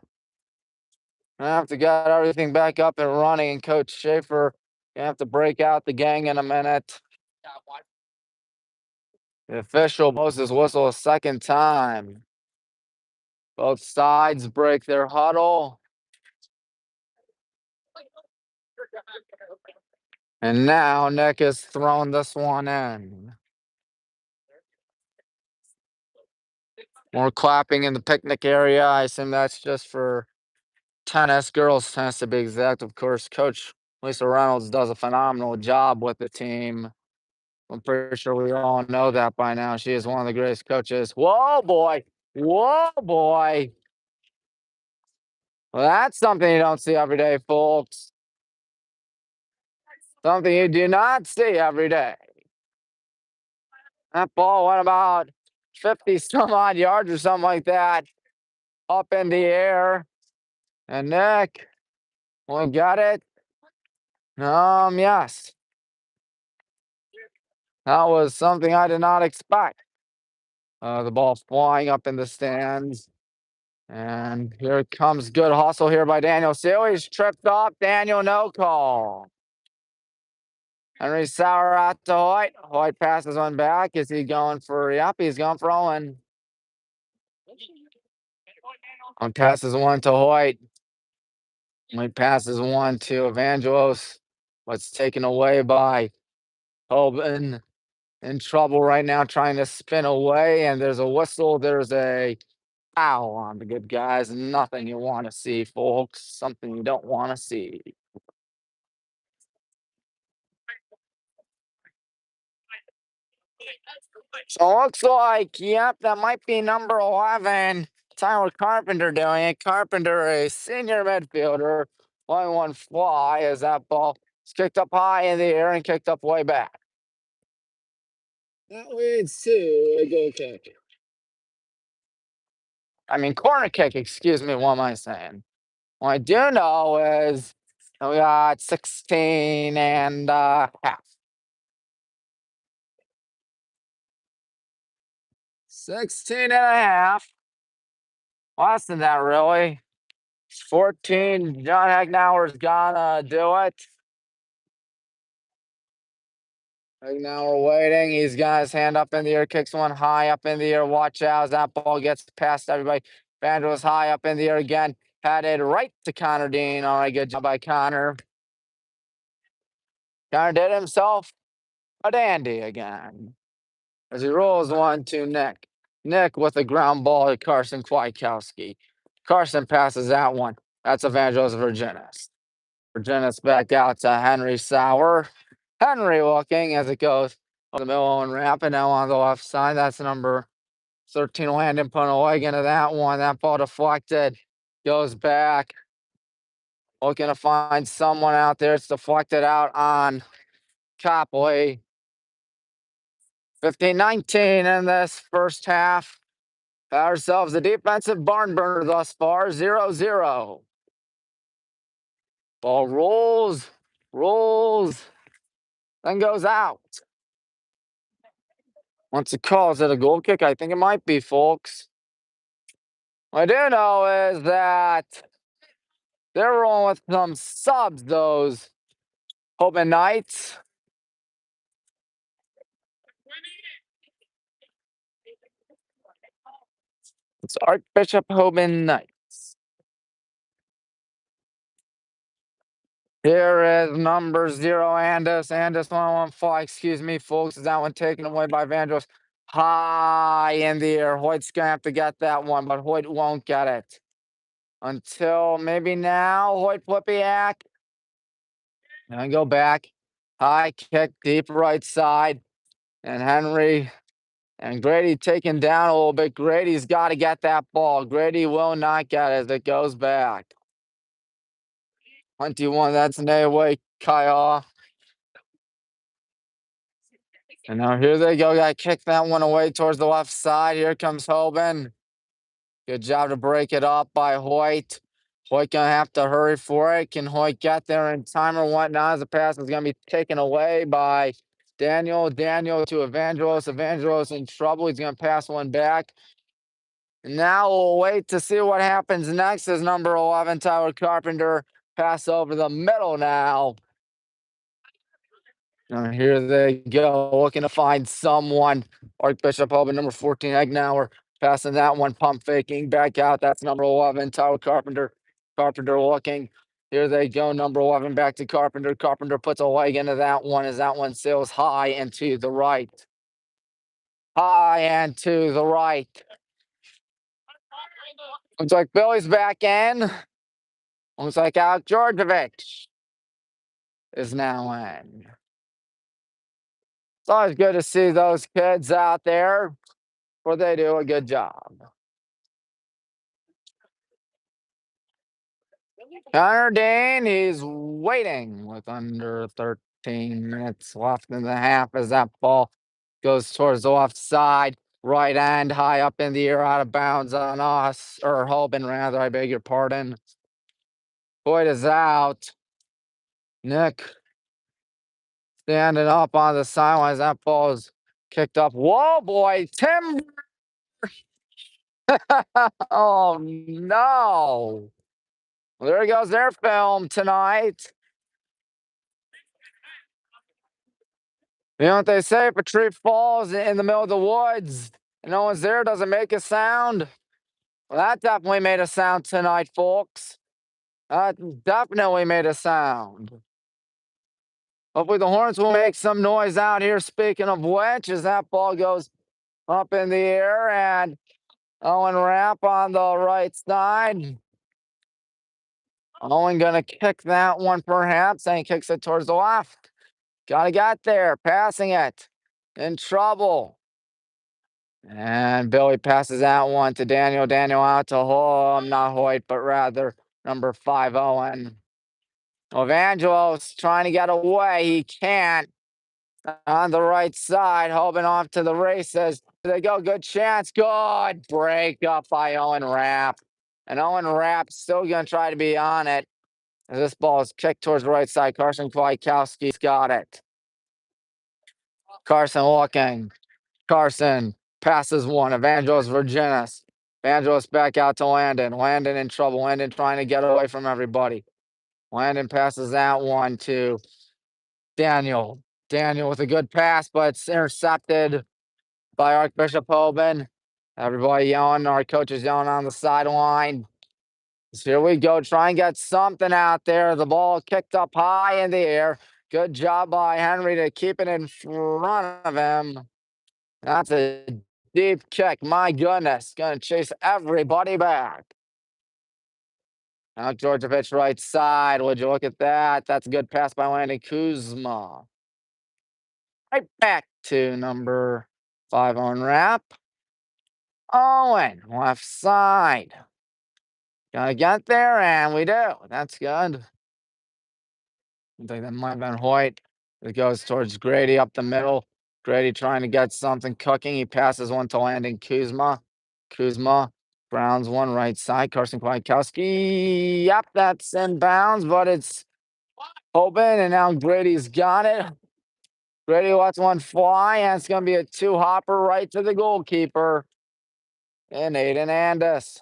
I have to get everything back up and running. And Coach Schaefer, you have to break out the gang in a minute. The official blows his whistle a second time. Both sides break their huddle. And now Nick is throwing this one in. More clapping in the picnic area. I assume that's just for tennis, girls tennis to be exact. Of course, Coach Lisa Reynolds does a phenomenal job with the team. I'm pretty sure we all know that by now. She is one of the greatest coaches. Whoa, boy. Whoa, boy. Well, that's something you don't see every day, folks. Something you do not see every day. That ball went about 50 some odd yards or something like that up in the air. And Nick, we got it. Yes. That was something I did not expect. The ball flying up in the stands. And here it comes. Good hustle here by Daniel Seal. He's tripped up. Daniel, no call. Henry Sauer out to Hoyt. Hoyt passes one back. Is he going for, yep, he's going for Owen. Passes one to Hoyt. Hoyt passes one to Evangelos. What's taken away by Hoban. In trouble right now, trying to spin away. And there's a whistle. There's a foul on the good guys. Nothing you want to see, folks. Something you don't want to see. So it looks like, yep, that might be number 11. Tyler Carpenter doing it. Carpenter, a senior midfielder, playing one fly as that ball is kicked up high in the air and kicked up way back. That leads to a goal kick. I mean, corner kick, excuse me, what am I saying? What I do know is we got 16 and a half. 16 and a half. Less than that, really. 14. John Hagnauer's gonna do it. Hagnauer waiting. He's got his hand up in the air, kicks one high up in the air. Watch out as that ball gets past everybody. Vandal's high up in the air again. Headed right to Connor Dean. All right, good job by Connor. Connor did himself a dandy again. As he rolls one to Nick. Nick with a ground ball to Carson Kwiatkowski. Carson passes that one. That's Evangelos Virginis. Virginis back out to Henry Sauer. Henry looking as it goes on the middle and ramp, and now on the left side. That's number 13 Landon putting a leg into that one. That ball deflected. Goes back. Looking to find someone out there. It's deflected out on Copley. 15-19 in this first half. Ourselves a defensive barn burner thus far, 0-0. Ball rolls, then goes out. Once it calls it a goal kick, I think it might be, folks. What I do know is that they're rolling with some subs, those Hoban Knights. It's Archbishop Hoban Knights. Here is number 0, Andis. Andis 115, excuse me, folks. Is that one taken away by Vandross? High in the air. Hoyt's going to have to get that one, but Hoyt won't get it. until maybe now. Hoyt Flipiak. And go back. High kick, deep right side. And Henry and Grady taken down a little bit. Grady's got to get that ball. Grady will not get it as it goes back. 21, that's an away, Kyle. And now here they go. Got to kick that one away towards the left side. Here comes Hoban. Good job to break it up by Hoyt. Hoyt gonna have to hurry for it. Can Hoyt get there in time or whatnot? The pass is gonna be taken away by Daniel. Daniel to Evangelos. Evangelos in trouble. He's gonna pass one back. And now we'll wait to see what happens next as number 11, Tyler Carpenter, pass over the middle now. And here they go, looking to find someone. Archbishop Hoban, number 14, Egnauer, passing that one, pump faking, back out. That's number 11, Tyler Carpenter. Carpenter looking. Here they go, number 11, back to Carpenter. Carpenter puts a leg into that one as that one sails high and to the right. High and to the right. Looks like Billy's back in. Looks like Alex Georgievich is now in. It's always good to see those kids out there, where they do a good job. Connor Dane, he's waiting with under 13 minutes left in the half as that ball goes towards the left side. Right end, high up in the air, out of bounds on us, or Hoban rather, I beg your pardon. Boyd is out. Nick standing up on the sidelines. That ball is kicked up. Whoa, boy, Tim. Oh, no. Well, there goes their film tonight. You know what they say? If a tree falls in the middle of the woods and no one's there, does it make a sound? Well, that definitely made a sound tonight, folks. That definitely made a sound. Hopefully the Hornets will make some noise out here. Speaking of which, as that ball goes up in the air and Owen Rapp on the right side. Owen gonna kick that one perhaps, and he kicks it towards the left. Gotta get there, passing it. In trouble. And Billy passes that one to Daniel. Daniel out to not Hoyt, but rather number 5, Owen. Evangelos trying to get away. He can't. On the right side, Hoban off to the races. There they go. Good chance. Good break up by Owen Rapp. And Owen Rapp's still going to try to be on it. As this ball is kicked towards the right side. Carson Kwiatkowski's got it. Carson looking. Carson passes one. Evangelos Virginis. Evangelos back out to Landon. Landon in trouble. Landon trying to get away from everybody. Landon passes that one to Daniel. Daniel with a good pass, but it's intercepted by Archbishop Hoban. Everybody yelling. Our coach is yelling on the sideline. So here we go. Try and get something out there. The ball kicked up high in the air. Good job by Henry to keep it in front of him. That's a deep kick. My goodness. Going to chase everybody back. Now Georgievich right side. Would you look at that? That's a good pass by Landon Kuzma. Right back to number 5 on Rapp. Owen, left side. Gotta get there, and we do. That's good. I think that might have been Hoyt. It goes towards Grady up the middle. Grady trying to get something cooking. He passes one to Landon Kuzma. Kuzma grounds one right side. Carson Kwiatkowski. Yep, that's in bounds, but it's Hoban, and now Grady's got it. Grady lets one fly, and it's going to be a 2-hopper right to the goalkeeper. And Aiden Andis.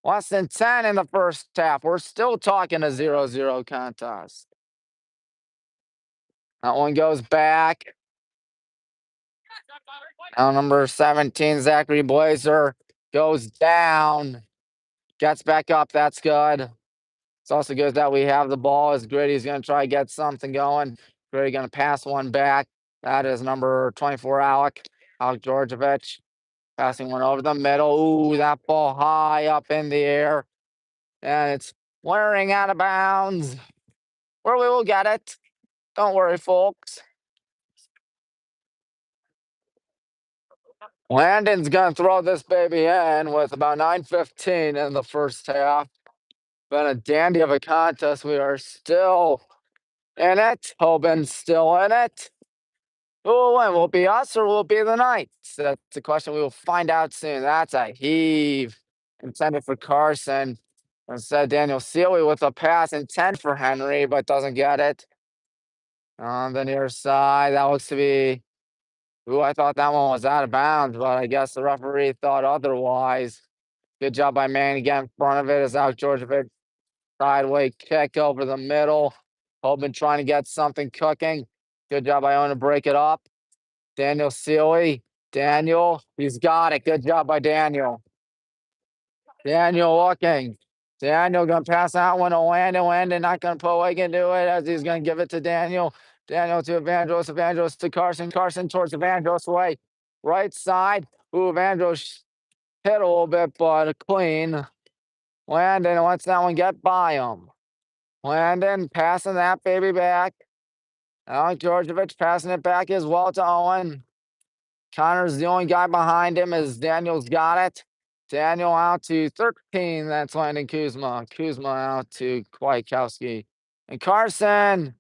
Less than 10 in the first half. We're still talking a 0-0 contest. That one goes back. Now number 17, Zachary Blazer, goes down. Gets back up. That's good. It's also good that we have the ball as Grady's going to try to get something going. Grady going to pass one back. That is number 24, Alec Georgievich. Passing one over the middle. Ooh, that ball high up in the air. And it's wearing out of bounds. Where we will get it. Don't worry, folks. Landon's going to throw this baby in with about 9:15 in the first half. Been a dandy of a contest. We are still in it. Hoban's still in it. Who will win? Will it be us or will it be the Knights? That's the question we will find out soon. That's a heave intended for Carson. Instead, Daniel Sealy with a pass intent for Henry, but doesn't get it. On the near side, that looks to be. Ooh, I thought that one was out of bounds, but I guess the referee thought otherwise. Good job by Manny. Get in front of it as Alex Georgevich. Sideway kick over the middle. Hoban trying to get something cooking. Good job by Owen to break it up. Daniel Sealy. Daniel, he's got it. Good job by Daniel. Daniel looking. Daniel going to pass that one to Landon. Landon not going to put leg into it as he's going to give it to Daniel. Daniel to Evangelos. Evangelos to Carson. Carson towards Evangelos way. Right side. Ooh, Evangelos hit a little bit, but clean. Landon lets that one get by him. Landon passing that baby back. Alex Georgevich passing it back as well to Owen. Connor's the only guy behind him as Daniel's got it. Daniel out to 13. That's Landon Kuzma. Kuzma out to Kwiatkowski. And Carson.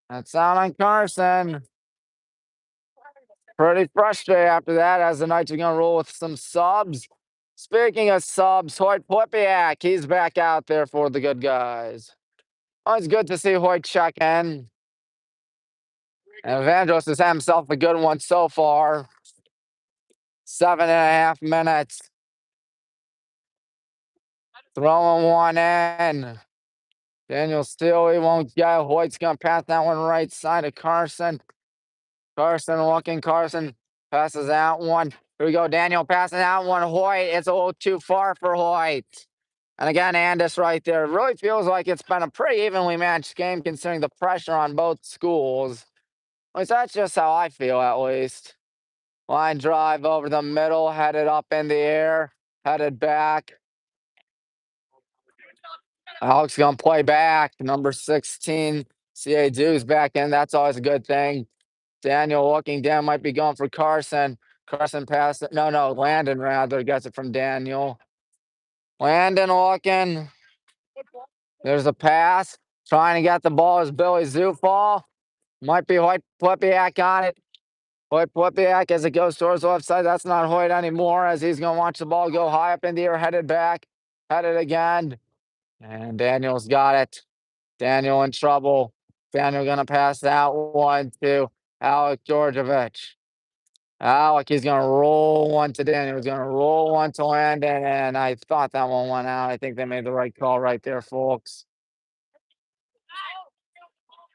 That's out on Carson. Pretty frustrated after that as the Knights are going to roll with some subs. Speaking of subs, Hoyt Plipiak, he's back out there for the good guys. Always good to see Hoyt check in. And Evangelos has had himself a good one so far. 7.5 minutes. Throwing one in. Daniel Steele, he won't get. Hoyt's going to pass that one right side of Carson. Carson looking. Carson passes out one. Here we go. Daniel passing out one. Hoyt, it's a little too far for Hoyt. And again, Andis right there. It really feels like it's been a pretty evenly matched game considering the pressure on both schools. At least that's just how I feel, at least. Line drive over the middle, headed up in the air, headed back. Alex gonna play back. Number 16, C.A. Dew's back in. That's always a good thing. Daniel looking down, might be going for Carson. Carson passed it. No, Landon rather gets it from Daniel. Landon looking. There's a pass. Trying to get the ball is Billy Zufall. Might be Hoyt Plipiak on it. Hoyt Plipiak as it goes towards the left side. That's not Hoyt anymore as he's going to watch the ball go high up in the air, headed back, headed again. And Daniel's got it. Daniel in trouble. Daniel going to pass that one to Alec Georgevich. Alec, he's going to roll one to Daniel. He's going to roll one to Landon, and I thought that one went out. I think they made the right call right there, folks.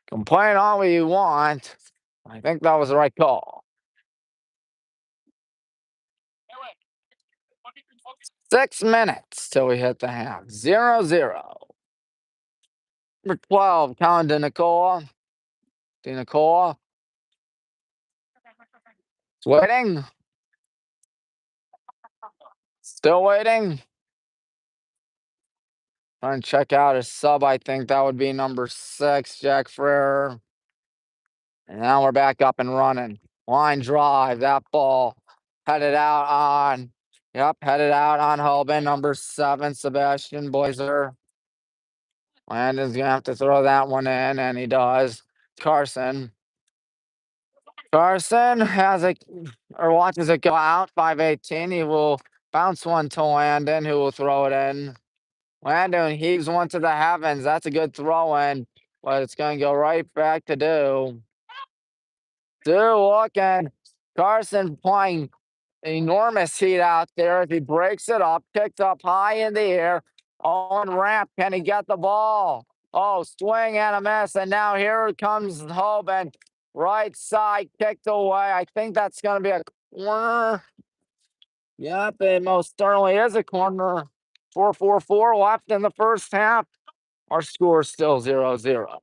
Complain all you want. I think that was the right call. 6 minutes till we hit the half. 0-0. Number 12, Colin DeNicola. DeNicola. Waiting. Still waiting. Trying to check out his sub. I think that would be number 6, Jack Frere. And now we're back up and running. Line drive. That ball headed out on. Yep, headed out on Hoban. Number 7, Sebastian Boiser. Landon's going to have to throw that one in, and he does. Carson. Carson has it, or watches it go out. 5:18. He will bounce one to Landon, who will throw it in. Landon heaves one to the heavens. That's a good throw in, but it's going to go right back to Dew. Dew looking. Carson playing enormous heat out there. If he breaks it up, kicked up high in the air, on ramp, can he get the ball? Oh, swing and a miss, and now here comes Hoban. Right side kicked away. I think that's going to be a corner. Yep, it most certainly is a corner. 4:44 left in the first half. Our score is still 0-0.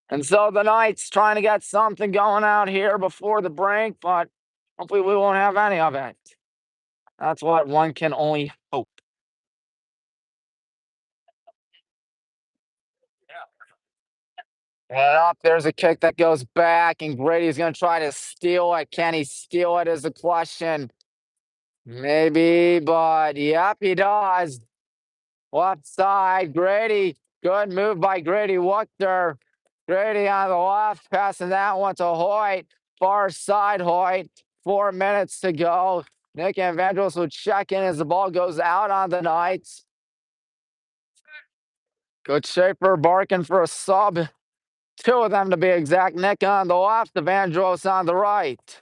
And so the Knights trying to get something going out here before the break, but hopefully we won't have any of it. That's what one can only hope. And up, there's a kick that goes back, and Grady's going to try to steal it. Can he steal it is the question. Maybe, but yep, he does. Left side, Grady. Good move by Grady Wuchter. Grady on the left, passing that one to Hoyt. Far side, Hoyt. 4 minutes to go. Nick Evangelos will check in as the ball goes out on the Knights. Good Schaefer barking for a sub. 2 of them to be exact. Nick on the left, Evangelos on the right.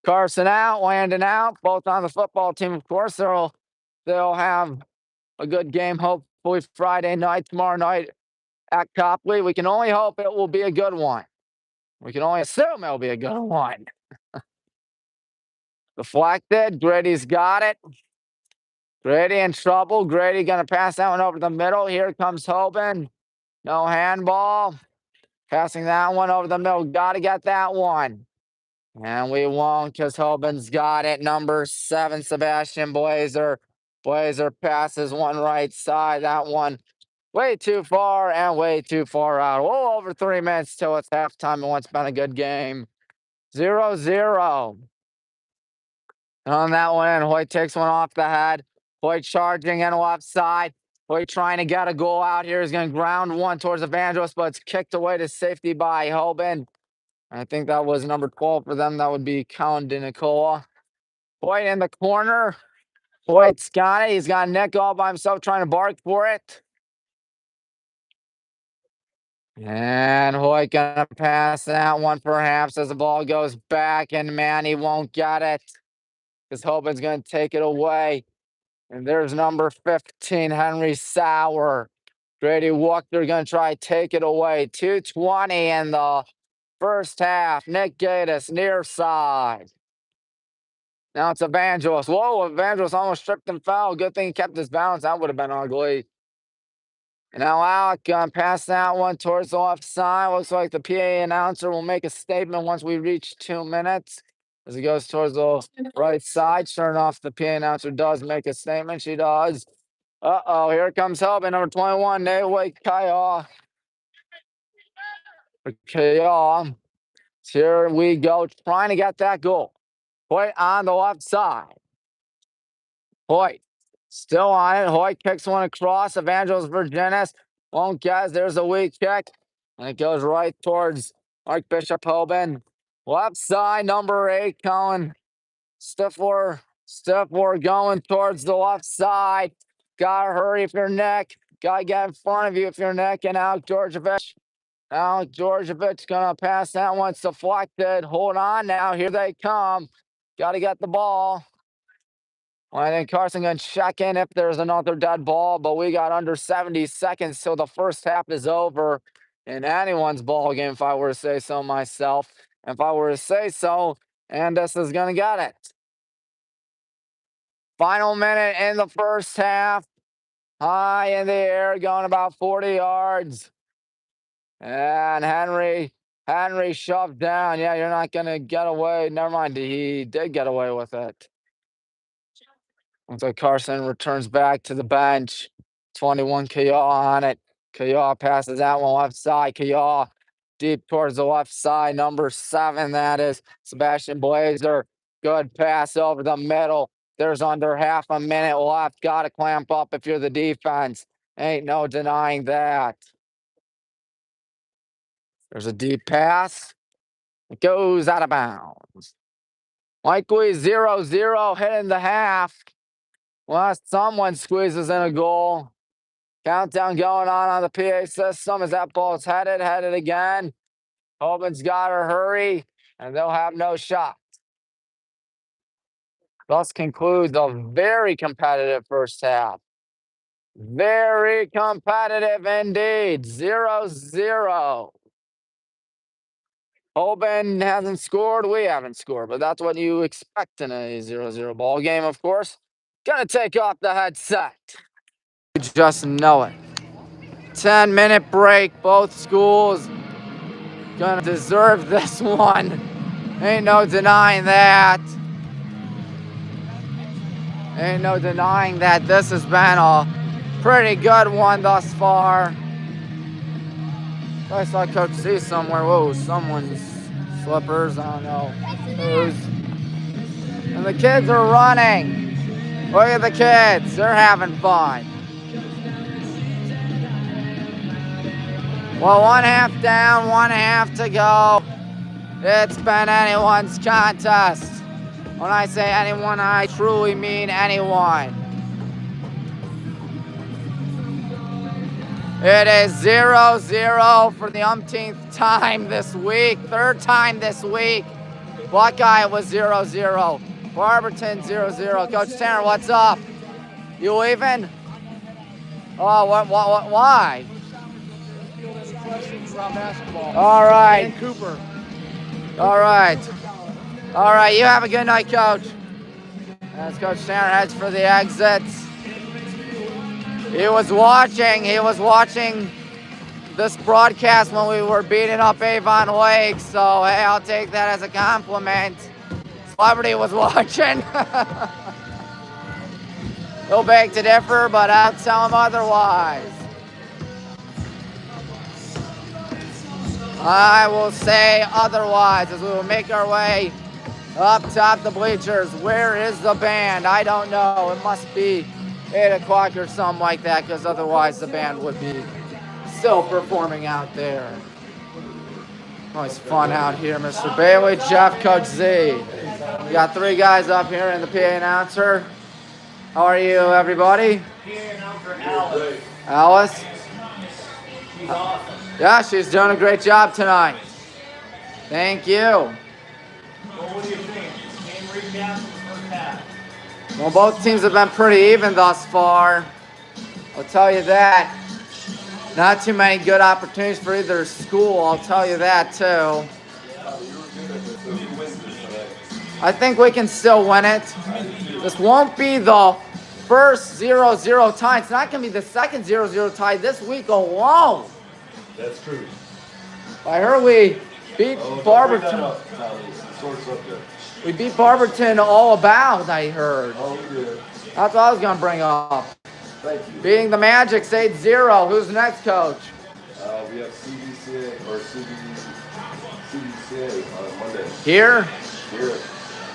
Carson out, Landon out, both on the football team. Of course, they'll have a good game, hopefully Friday night, tomorrow night at Copley. We can only hope it will be a good one. We can only assume it will be a good one. Deflected. Grady's got it. Grady in trouble. Grady going to pass that one over the middle. Here comes Hoban. No handball. Passing that one over the middle. Got to get that one. And we won't because Hoban's got it. Number 7, Sebastian Blazer. Blazer passes one right side. That one way too far and way too far out. Well, over 3 minutes till it's halftime. And it's been a good game. 0-0. On that one, and Hoyt takes one off the head. Hoyt charging and left side. Hoyt trying to get a goal out here. He's going to ground one towards Evangelos, but it's kicked away to safety by Hoban. I think that was number 12 for them. That would be Colin Nicola. Hoyt in the corner. Hoyt's got it. He's got Nick all by himself trying to bark for it. And Hoyt gonna pass that one perhaps as the ball goes back, and Manny won't get it because Hoban's gonna take it away. And there's number 15, Henry Sauer. Grady Wuchter gonna try to take it away. 2:20 in the first half. Nick Gaddis near side. Now it's Evangelos. Whoa, Evangelos almost tripped and fell. Good thing he kept his balance. That would have been ugly. And now Alec gonna pass that one towards the left side. Looks like the PA announcer will make a statement once we reach 2 minutes. As he goes towards the right side. Sure enough, the PA announcer does make a statement. She does. Uh-oh, here comes Hoban, number 21, Nayway Kaya. Kaya. Here we go, trying to get that goal. Hoyt on the left side. Hoyt still on it. Hoyt kicks one across. Evangelos Virginis won't get. There's a weak kick. And it goes right towards Archbishop Hoban. Left side, number 8, Colin Stifler going towards the left side. Gotta hurry if you're Nick. Gotta get in front of you if you're Nick. And Alec Georgievich. Alec Georgievich gonna pass that one. It's deflected. Hold on now. Here they come. Gotta get the ball. Well, I think Carson gonna check in if there's another dead ball, but we got under 70 seconds till the first half is over in anyone's ball game, if I were to say so myself. And if I were to say so, Andis is gonna get it. Final minute in the first half. High in the air, going about 40 yards. And Henry shoved down. Yeah, you're not gonna get away. Never mind, he did get away with it. So Carson returns back to the bench. 21 Kaya on it. Kaya passes that one left side. Kaya deep towards the left side. Number 7, that is Sebastian Blazer. Good pass over the middle. There's under half a minute left. Got to clamp up if you're the defense. Ain't no denying that. There's a deep pass. It goes out of bounds. Likely 0-0 hitting the half. Unless someone squeezes in a goal. Countdown going on the PA system as that ball's headed again. Hoban's got to hurry, and they'll have no shot. Thus concludes a very competitive first half. Very competitive indeed. 0-0. Hoban hasn't scored. We haven't scored, but that's what you expect in a 0-0 ball game, of course. Gonna take off the headset. You just know it. 10-minute break. Both schools gonna deserve this one. Ain't no denying that. Ain't no denying that this has been a pretty good one thus far. I saw Coach Z somewhere. Whoa, someone's slippers. I don't know whose. And the kids are running. Look at the kids. They're having fun. Well, 1/2 down, 1/2 to go. It's been anyone's contest. When I say anyone, I truly mean anyone. It is 0-0 for the umpteenth time this week. Third time this week. Buckeye was 0-0. Barberton 0-0. Coach Tanner, what's up? You leaving? Oh, why? All right. And Cooper. All right. All right, you have a good night, Coach. As Coach Tanner heads for the exits. He was watching this broadcast when we were beating up Avon Lake, so hey, I'll take that as a compliment. Celebrity was watching. He'll beg to differ, but I'll tell him otherwise. I will say otherwise as we will make our way up top the bleachers. Where is the band? I don't know. It must be 8 o'clock or something like that, because otherwise the band would be still performing out there. Always fun out here. Mr. Bailey, Jeff, Coach Z. We got 3 guys up here and the PA announcer. How are you, everybody? PA announcer Alice. Alice? She's awesome. Yeah, she's doing a great job tonight. Thank you. Well, what do you think? Game recap of the first half. Well, both teams have been pretty even thus far. I'll tell you that. Not too many good opportunities for either school, I'll tell you that too. I think we can still win it. This won't be the first 0-0 tie. It's not going to be the second 0-0 tie this week alone. That's true. I heard we beat Barberton. We beat Barberton all about, I heard. Oh, yeah. That's what I was going to bring up. Thank you. Beating the Magic 8-0. Who's next, Coach? We have CBCA on Monday. Here? Here.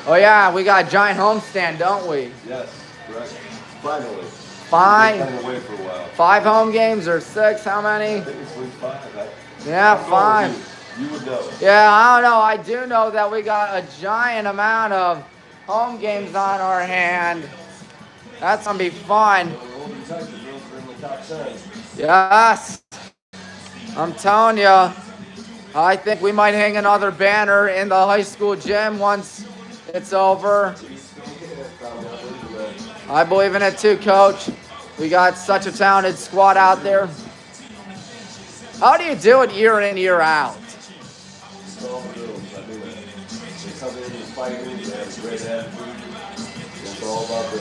Oh, yeah, we got a giant homestand, don't we? Yes, correct. Finally. Five. We've been away for a while. 5 home games or 6? How many? I think it's like 5. Yeah, I'm 5. going with you. You would know. Yeah, I don't know. I do know that we got a giant amount of home games on our hand. That's going to be fun. We'll be Texas for in the top 10. Yes. I'm telling you, I think we might hang another banner in the high school gym once it's over. I believe in it too, Coach. We got such a talented squad out there. How do you do it year in, year out? It's all the rules. I mean, they come in and fight in, they have a great attitude. It's all about the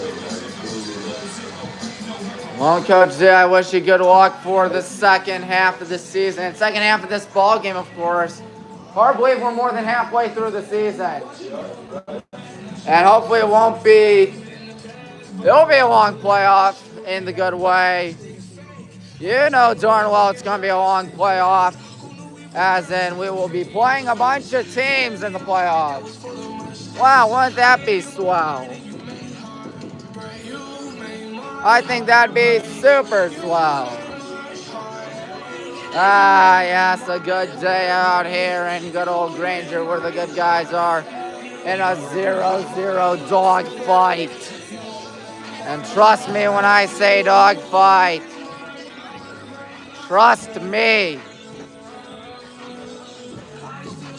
Well, Coach Z, I wish you good luck for the second half of the season. And second half of this ball game, of course. Hard to believe we're more than halfway through the season. And hopefully it'll be a long playoff in the good way. You know darn well it's going to be a long playoff, as in we will be playing a bunch of teams in the playoffs. Wow, wouldn't that be swell? I think that'd be super swell. Ah, yes, a good day out here in good old Granger where the good guys are in a 0-0 dog fight. And trust me when I say dog fight. Trust me.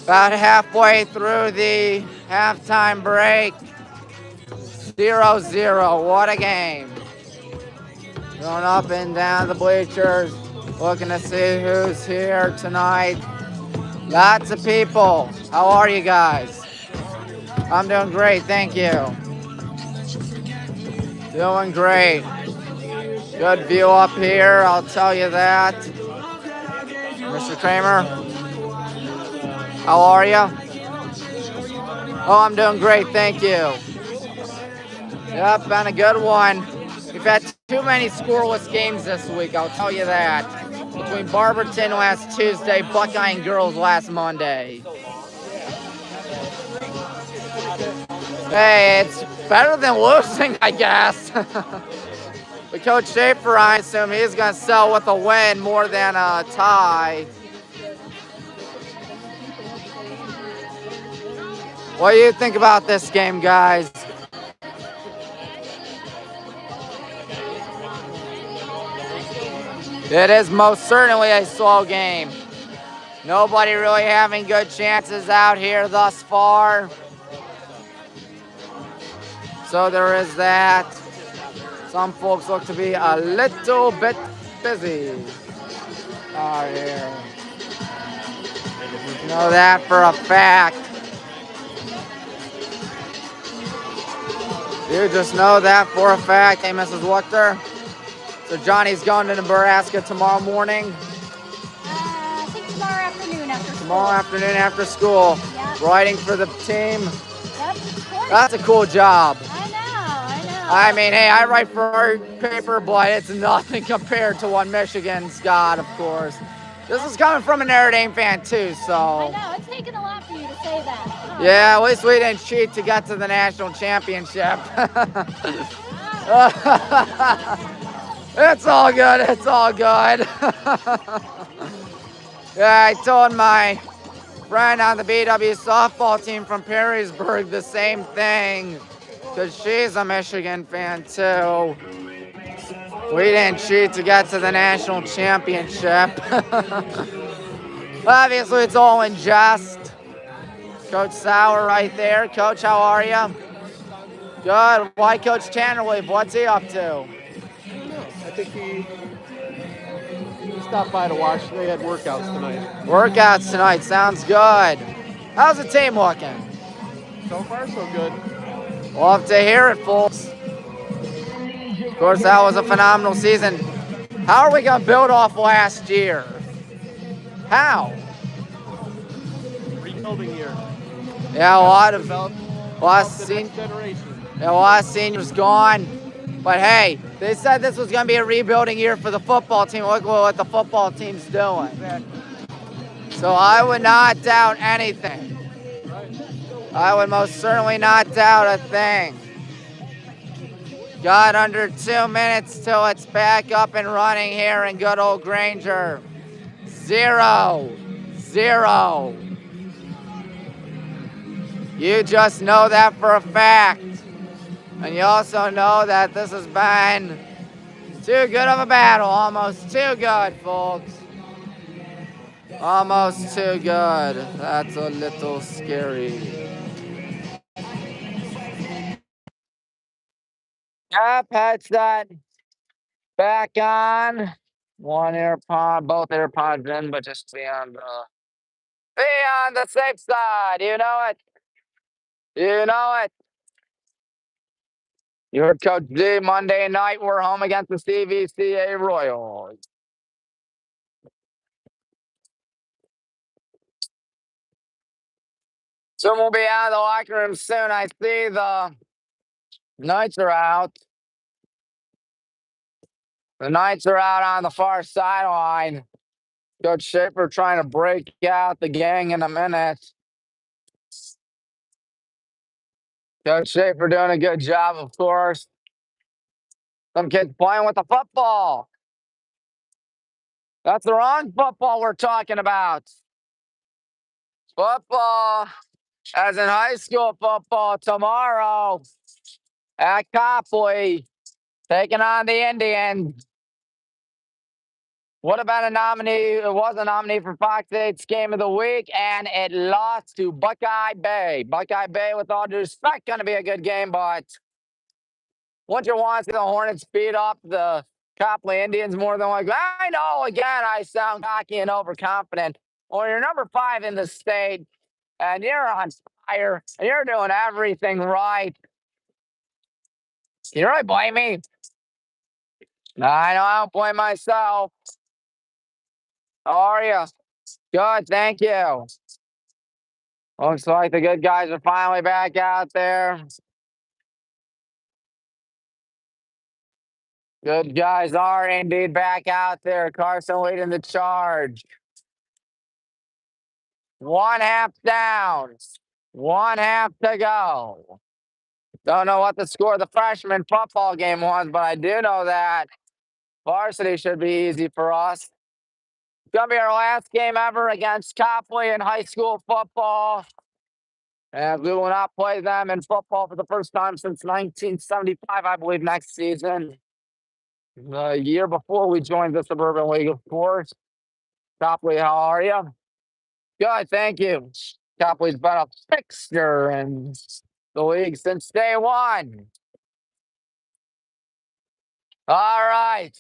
About halfway through the halftime break. 0-0. What a game. Going up and down the bleachers. Looking to see who's here tonight. Lots of people. How are you guys? I'm doing great. Thank you. Doing great. Good view up here, I'll tell you that. Mr. Kramer, how are you? Oh, I'm doing great, thank you. Yep, been a good one. We've had too many scoreless games this week, I'll tell you that. between Barberton last Tuesday, Buckeye and girls last Monday. Hey, it's better than losing, I guess. But Coach Schaefer, I assume he's going to sell with a win more than a tie. What do you think about this game, guys? It is most certainly a slow game. Nobody really having good chances out here thus far. So there is that. Some folks look to be a little bit busy out here. You know that for a fact. You just know that for a fact. Hey, Mrs. Wachter. So Johnny's going to Nebraska tomorrow morning. I think tomorrow afternoon after school. Tomorrow afternoon after school. Yep. Writing for the team. Yep, of course. That's a cool job. I know. I mean, hey, I write for art paper, but it's nothing compared to what Michigan's got, of course. This is coming from a Notre Dame fan, too, so. I know. It's taken a lot for you to say that. Yeah, at least we didn't cheat to get to the national championship. It's all good. It's all good. Yeah, I told my friend on the BW softball team from Perrysburg the same thing, because she's a Michigan fan too. We didn't cheat to get to the national championship. Obviously, it's all in jest. Coach Sauer right there. Coach, how are you? Good. Why Coach Tannerleaf? What's he up to? I think he stopped by to watch. They had workouts tonight. Workouts tonight. Sounds good. How's the team looking? So far, so good. Love to hear it, folks. Of course, that was a phenomenal season. How are we going to build off last year? How? Rebuilding year. Yeah, a lot of Develop the next generation. a lot of seniors gone. But hey, they said this was going to be a rebuilding year for the football team. Look what the football team's doing. Exactly. So I would not doubt anything. I would most certainly not doubt a thing. Got under 2 minutes till it's back up and running here in good old Granger. 0-0. You just know that for a fact. And you also know that this has been too good of a battle. Almost too good, folks. Almost too good. That's a little scary. Yep, headset back on. One AirPod, both AirPods in, but just be on the safe side. You know it. You know it. You heard Coach D Monday night. We're home against the CVCA Royals. Soon we'll be out of the locker room soon. I see the Knights are out. The Knights are out on the far sideline. Coach Schaefer trying to break out the gang in a minute. Coach Schaefer doing a good job, of course. Some kids playing with the football. That's the wrong football we're talking about. Football, as in high school football, tomorrow at Copley, taking on the Indians. What about a nominee? It was a nominee for Fox 8's Game of the Week, and it lost to Buckeye Bay. Buckeye Bay, with all due respect, going to be a good game, but once you want to see the Hornets beat up the Copley Indians more than like, I know, again, I sound cocky and overconfident. Well, you're number 5 in the state, and you're on fire, and you're doing everything right. You really blame me? No, I know I don't blame myself. How are you? Good, thank you. Looks like the good guys are finally back out there. Good guys are indeed back out there. Carson leading the charge. 1/2 down. 1/2 to go. Don't know what the score of the freshman football game was, but I do know that varsity should be easy for us. It's going to be our last game ever against Copley in high school football. And we will not play them in football for the first time since 1975, I believe, next season. The year before we joined the Suburban League, of course. Copley, how are you? Good, thank you. Copley's been a fixture in the league since day one. All right.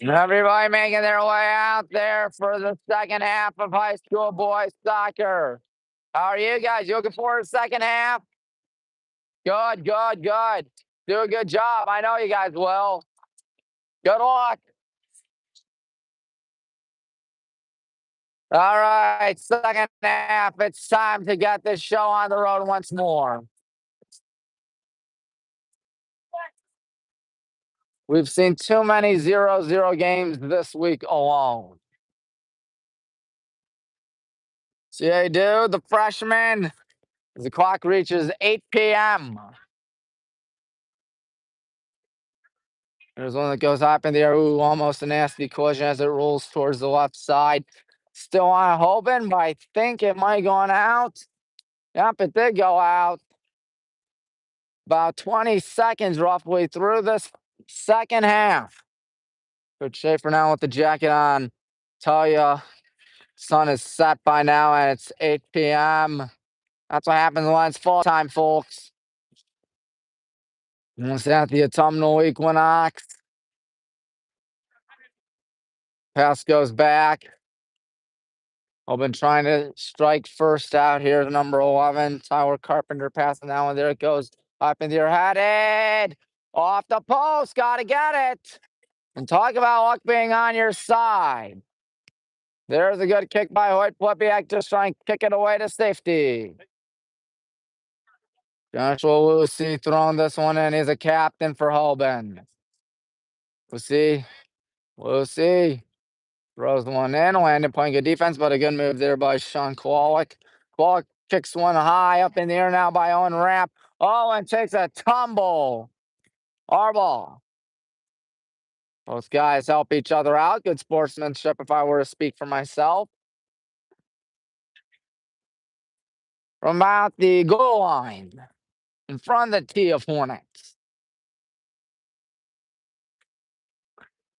Everybody making their way out there for the second half of high school boys soccer. How are you guys? You looking forward to the second half? Good, good, good. Do a good job. I know you guys will. Good luck. All right, second half. It's time to get this show on the road once more. We've seen too many 0-0 games this week alone. See how you do, the freshman, as the clock reaches 8 p.m. There's one that goes up in the air. Ooh, almost a nasty collision as it rolls towards the left side. Still on Hoban, but I think it might have gone out. Yep, it did go out. About 20 seconds roughly through this second half. Coach Schaefer now with the jacket on. Tell you, sun is set by now and it's 8 p.m. That's what happens when it's fall time, folks. Almost at the autumnal equinox. Pass goes back. I've been trying to strike first out here. Number 11, Tyler Carpenter passing that one. There it goes. Up in the air, headed off the post. Got to get it. And talk about luck being on your side. There's a good kick by Hoyt Plepiak, just trying to kick it away to safety. Joshua Lucy throwing this one in. He's a captain for Hoban. Lucy throws one in. Landon playing good defense, but a good move there by Sean Kowalik. Kowalik kicks one high up in the air now by Owen Rapp. Owen takes a tumble. Our ball. Both guys help each other out. Good sportsmanship if I were to speak for myself. From about the goal line, in front of the tee of Hornets.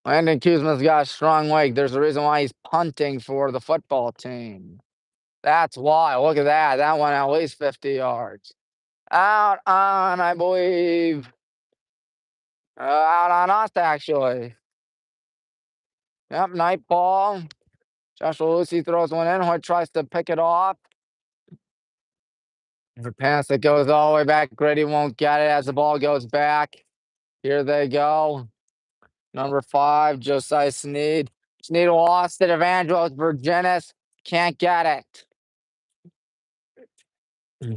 Landon Kuzma's got a strong leg. There's a reason why he's punting for the football team. That's why. Look at that. That one at least 50 yards. Out on, I believe, out on us, actually. Yep, night ball. Joshua Lucy throws one in. Hoyt tries to pick it off. The pass that goes all the way back. Grady won't get it as the ball goes back. Here they go. Number 5, Josiah Sneed. Sneed lost it. Evangelos Virginis can't get it.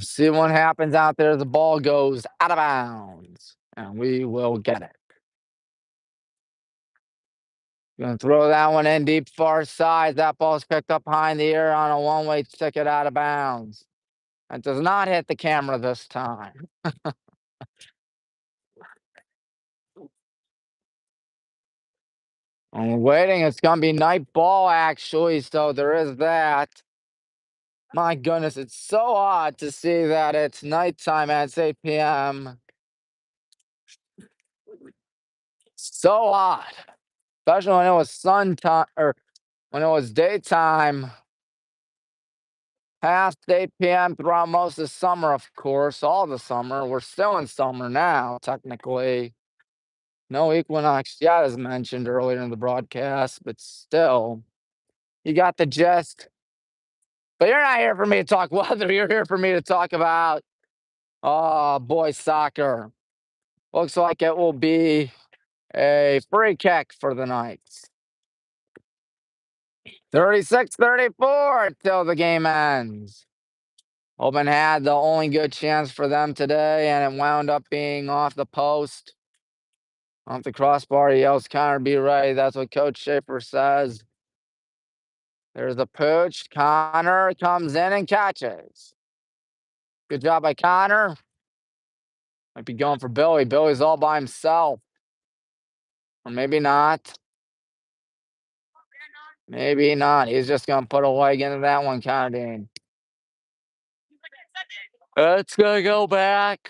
See what happens out there. The ball goes out of bounds, and we will get it. Gonna throw that one in deep far side. That ball's picked up high in the air on a one-way ticket out of bounds. It does not hit the camera this time. I'm waiting. It's gonna be night ball actually, so there is that. My goodness, it's so odd to see that it's nighttime and it's 8 p.m. So odd. Especially when it was sun time or when it was daytime. Past 8 p.m. throughout most of the summer, of course, all the summer. We're still in summer now, technically. No equinox yet, as mentioned earlier in the broadcast, but still, you got the gist. But you're not here for me to talk weather. You're here for me to talk about boys soccer. Looks like it will be a free kick for the Knights. 36-34 till the game ends. Hoban had the only good chance for them today, and it wound up being off the post. Off the crossbar, he yells, Connor, be ready. That's what Coach Schaefer says. There's the pooch. Connor comes in and catches. Good job by Connor. Might be going for Billy. Billy's all by himself. Or maybe not. Maybe not. He's just going to put a leg into that one, Connor. It's going to go back.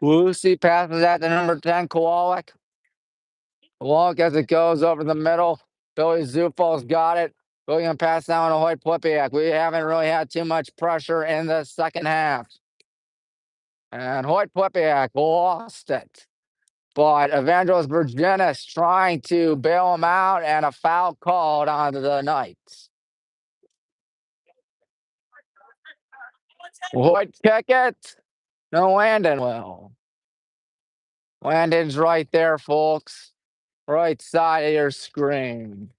Lucy passes that to number 10, Kowalik. Kowalik as it goes over the middle. Billy Zufal's got it. Billy going to pass down to Hoyt Plipiak. We haven't really had too much pressure in the second half. And Hoyt Plipiak lost it. But Evangelos Virginis trying to bail him out, and a foul called on the Knights. Hoyt kick it. No, Landon will. Landon's right there, folks. Right side of your screen.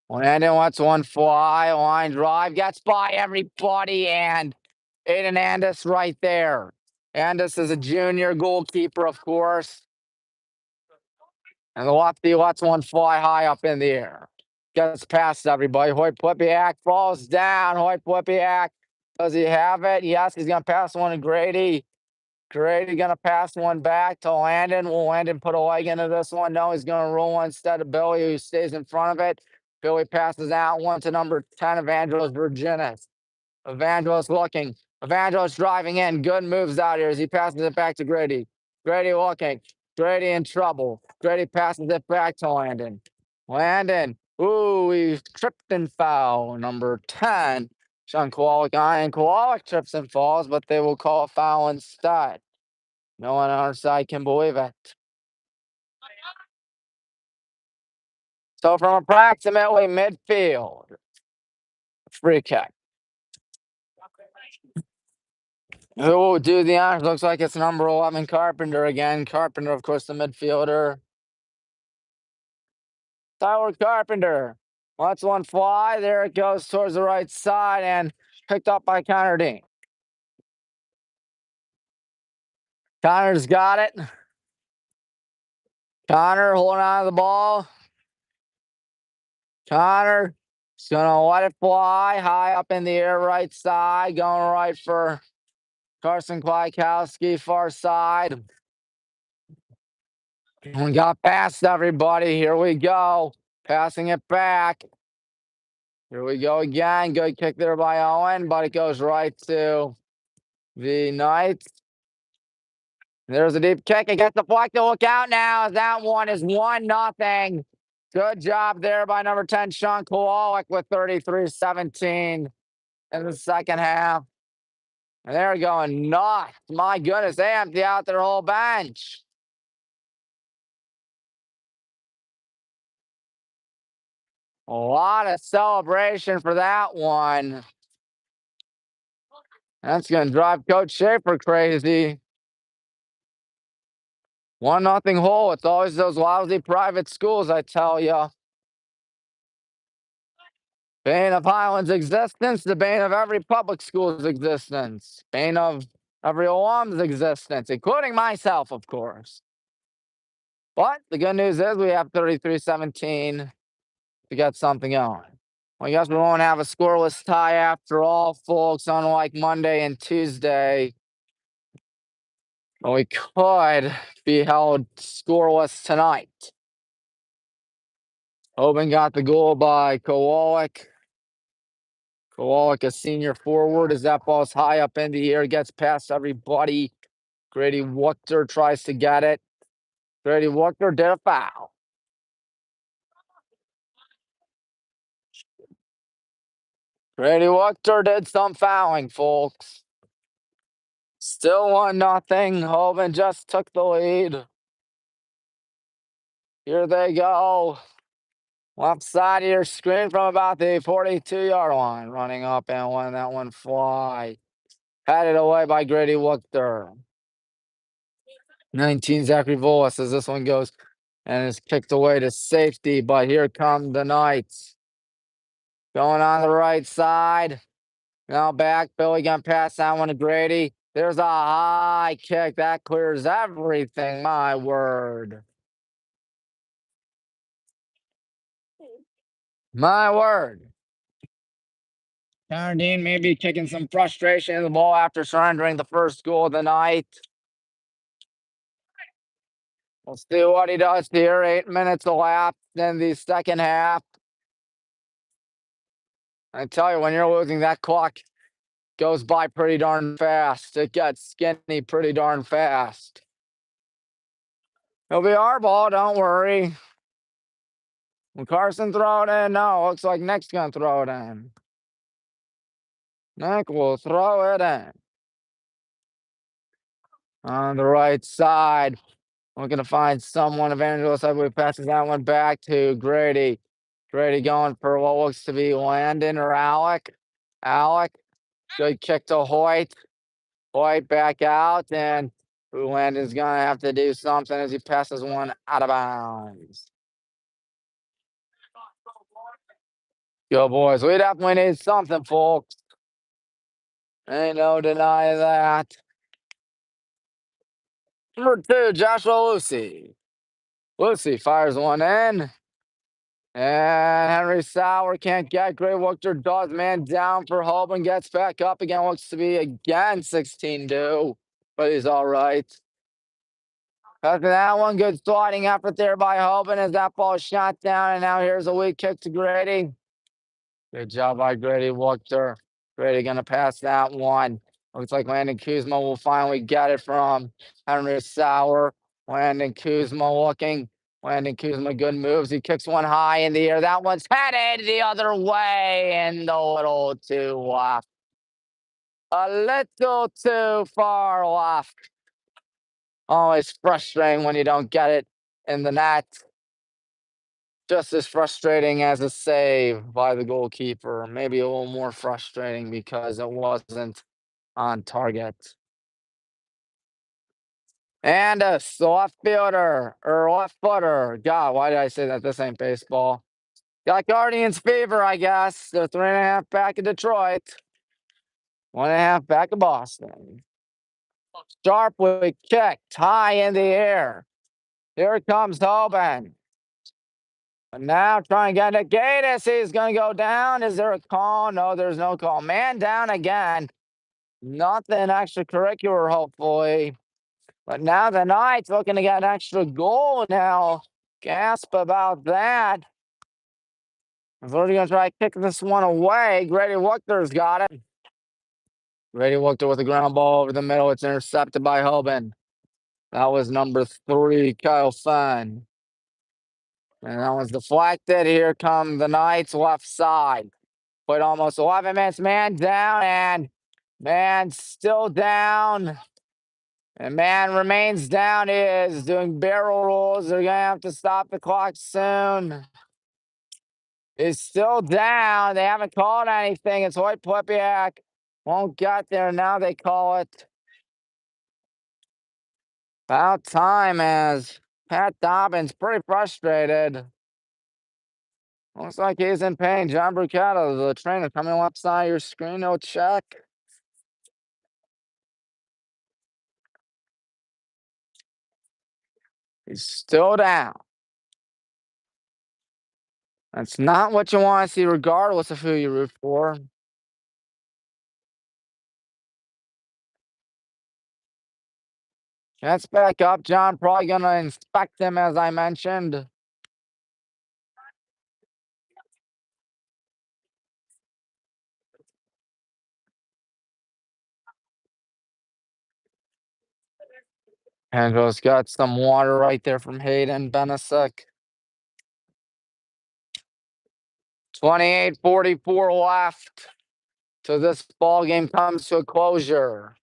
Landon wants one fly, line drive, gets by everybody, and Aiden Andis right there. Andis is a junior goalkeeper, of course. And the lefty lets one fly high up in the air. Gets past everybody. Hoyt Plipiak falls down. Hoyt Plipiak, does he have it? Yes, he's going to pass one to Grady. Grady going to pass one back to Landon. Will Landon put a leg into this one? No, he's going to roll one instead of Billy, who stays in front of it. Billy passes out one to number 10, Evangelos Virginis. Evangelos looking. Evangelos driving in. Good moves out here as he passes it back to Grady. Grady looking. Grady in trouble. Grady passes it back to Landon. Landon. Ooh, we tripped and foul. Number 10, Sean Kowalik. And Kowalik trips and falls, but they will call a foul instead. No one on our side can believe it. So from approximately midfield, free kick. Who will do the honors? Looks like it's number 11, Carpenter again. Carpenter, of course, the midfielder. Tyler Carpenter. Lets one fly. There it goes towards the right side and picked up by Connor Dean. Connor's got it. Connor holding on to the ball. Connor is going to let it fly high up in the air, right side. Going right for Carson Kwiatkowski, far side. We got past everybody. Here we go. Passing it back. Here we go again. Good kick there by Owen, but it goes right to the Knights. There's a deep kick. It gets deflected. Look out now. That one is 1-0. Good job there by number 10, Sean Kowalik, with 33-17 in the second half. And they're going nuts. My goodness, they empty out their whole bench. A lot of celebration for that one. That's going to drive Coach Schaefer crazy. 1-0 hole. It's always those lousy private schools, I tell you. Bane of Highland's existence, the bane of every public school's existence. Bane of every alum's existence, including myself, of course. But the good news is we have 33-17 to get something on. Well, I guess we won't have a scoreless tie after all, folks, unlike Monday and Tuesday. But we could be held scoreless tonight. Hoban got the goal by Kowalik. Kowalik, a senior forward, as that ball's high up in the air, gets past everybody. Grady Wuchter tries to get it. Grady Wuchter did a foul. Grady Wuchter did some fouling, folks. Still 1-0. Hoban just took the lead. Here they go. Left side of your screen from about the 42-yard line. Running up and letting that one fly. Headed away by Grady Wuchter. 19, Zachary Volas, as this one goes and is kicked away to safety. But here come the Knights. Going on the right side. Now back, Billy gonna pass that one to Grady. There's a high kick. That clears everything, my word. My word. Dean may be kicking some frustration in the ball after surrendering the first goal of the night. We'll see what he does here. 8 minutes elapsed in the second half. I tell you, when you're losing, that clock goes by pretty darn fast. It gets skinny pretty darn fast. It'll be our ball, don't worry. Will Carson throw it in? No, looks like Nick's going to throw it in. Nick will throw it in. On the right side. We're going to find someone. Evangelist, I believe, passes that one back to Grady. Grady going for what looks to be Landon or Alec. Alec. Good kick to Hoyt. Hoyt back out. And Landon's going to have to do something as he passes one out of bounds. Go, boys. We definitely need something, folks. Ain't no denying that. Number 2, Joshua Lucy. Lucy fires one in. And Henry Sauer can't get. Gray Wuchter does. Man down for Hoban. Gets back up again. Looks to be again 16-2. But he's all right. After that one, good sliding effort there by Hoban as that ball shot down. And now here's a weak kick to Grady. Good job by Grady Wuchter. Grady going to pass that one. Looks like Landon Kuzma will finally get it from Henry Sauer. Landon Kuzma looking. Landon Kuzma, good moves. He kicks one high in the air. That one's headed the other way and a little too left. A little too far left. Always frustrating when you don't get it in the net. Just as frustrating as a save by the goalkeeper. Maybe a little more frustrating because it wasn't on target. And a left fielder or left footer. God, why did I say that? This ain't baseball. Got Guardians fever, I guess. They're 3.5 back in Detroit. 1.5 back in Boston. Sharply kicked high in the air. Here comes Hoban. And now trying to get to Gatus. He's going to go down. Is there a call? No, there's no call. Man down again. Nothing extracurricular, hopefully. But now the Knights looking to get an extra goal now. Gasp about that. We're going to try to kick this one away. Grady Wuchter's got it. Grady Wuchter with a ground ball over the middle. It's intercepted by Hoban. That was number 3, Kyle Fun. And that was deflected. Here come the Knights left side. Put almost 11 minutes. Man down and man still down. And man remains down. He is doing barrel rolls. They're going to have to stop the clock soon. He's still down. They haven't called anything. It's Hoyt Plepiak. Won't get there. Now they call it. About time as Pat Dobbins pretty frustrated. Looks like he's in pain. John Brucato, the trainer, coming left side of your screen. No check. He's still down. That's not what you want to see, regardless of who you root for. Gets back up. John probably going to inspect him, as I mentioned. Andrew's got some water right there from Hayden Benesic. 28:44 left. So this ball game comes to a closure.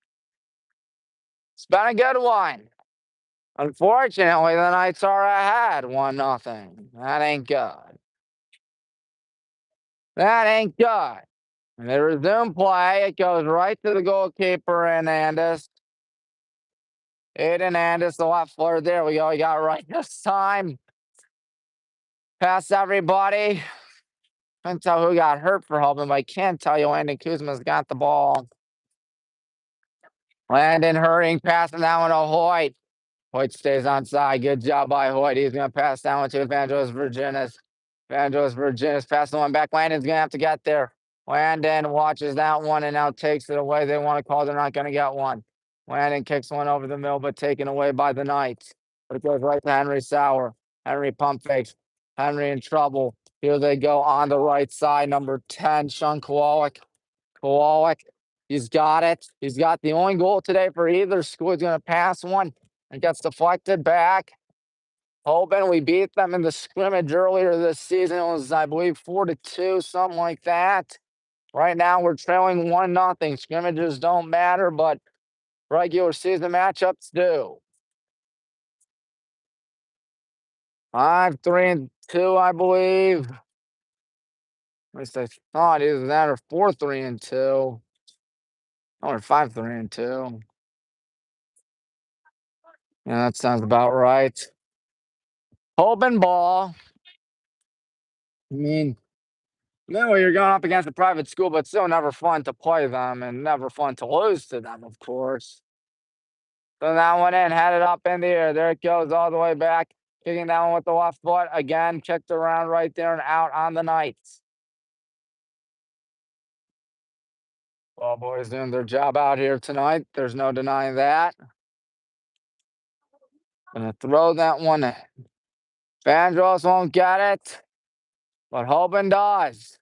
It's been a good one. Unfortunately, the Knights are ahead 1-0. That ain't good. That ain't good. And they resume play. It goes right to the goalkeeper Hernandez. Aiden Hernandez, the left footer. There we go. He got right this time. Pass everybody. Couldn't tell who got hurt for Hoban, but I can tell you Landon Kuzma's got the ball. Landon hurrying, passing that one to Hoyt. Hoyt stays on side. Good job by Hoyt. He's going to pass that one to Evangelos Virginis. Evangelos Virginis passing the one back. Landon's going to have to get there. Landon watches that one and now takes it away. They want to call. They're not going to get one. Landon kicks one over the middle, but taken away by the Knights. But it goes right to Henry Sauer. Henry pump fakes. Henry in trouble. Here they go on the right side. Number 10, Sean Kowalik. Kowalik, he's got it. He's got the only goal today for either school. He's going to pass one. It gets deflected back. Hoban, we beat them in the scrimmage earlier this season. It was, I believe, 4-2, something like that. Right now, we're trailing 1-0. Scrimmages don't matter, but regular season matchups do. 5-3-2, I believe. At least I thought either that or 4-3-2. Or 5-3-2. Yeah, that sounds about right. Hoban ball. I mean, no, you're going up against a private school, but still never fun to play them and never fun to lose to them, of course. So that one in, had it up in the air. There it goes all the way back. Kicking that one with the left foot. Again, kicked around right there and out on the Knights. Ball boys doing their job out here tonight. There's no denying that. Gonna throw that one in. Vandross won't get it, but Hoban does.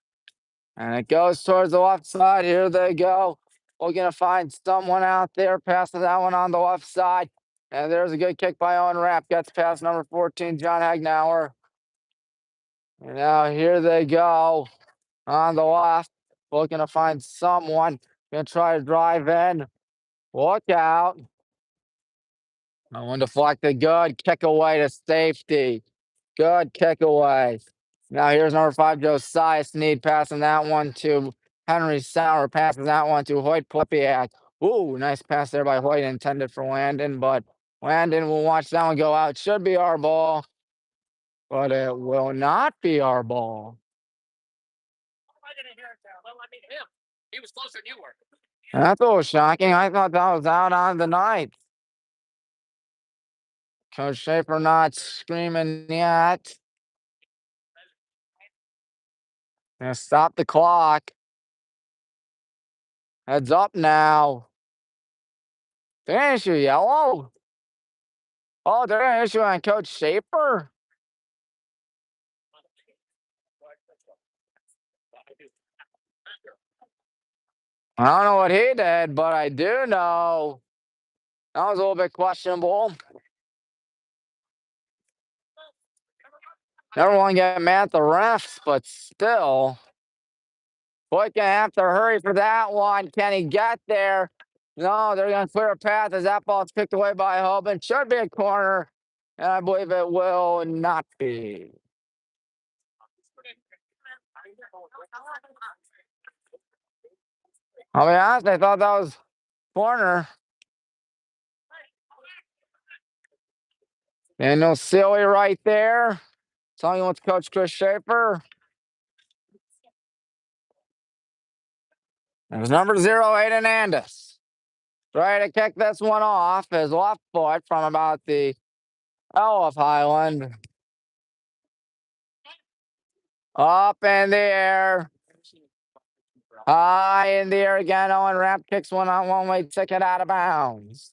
And it goes towards the left side. Here they go. We're going to find someone out there. Passing that one on the left side. And there's a good kick by Owen Rapp. Gets past number 14, John Hagnauer. And now here they go on the left. Looking to find someone. Going to try to drive in. Look out. That one deflected. Good kick away to safety. Good kick away. Now here's number 5, Josiah Sneed, passing that one to Henry Sauer, passing that one to Hoyt Plepiak. Ooh, nice pass there by Hoyt, intended for Landon, but Landon will watch that one go out. Should be our ball, but it will not be our ball. He was closer than you were. That's a little shocking. I thought that was out on the night. Coach Schaefer not screaming yet. Gonna stop the clock. Heads up now. They're gonna issue yellow. Oh, they're gonna issue on Coach Schaefer. I don't know what he did, but I do know that was a little bit questionable. Never want to get mad at the refs, but still. Boy, gonna have to hurry for that one. Can he get there? No, they're gonna clear a path as that ball's picked away by Hoban. Should be a corner, and I believe it will not be. I'll be honest, I thought that was corner. Daniel Silly right there. Talking with Coach Chris Schaefer. There's number 08, Hernandez. Try to kick this one off. His left foot from about the L of Highland. Up in the air. High in the air again. Owen Rapp kicks one on one-way ticket out of bounds.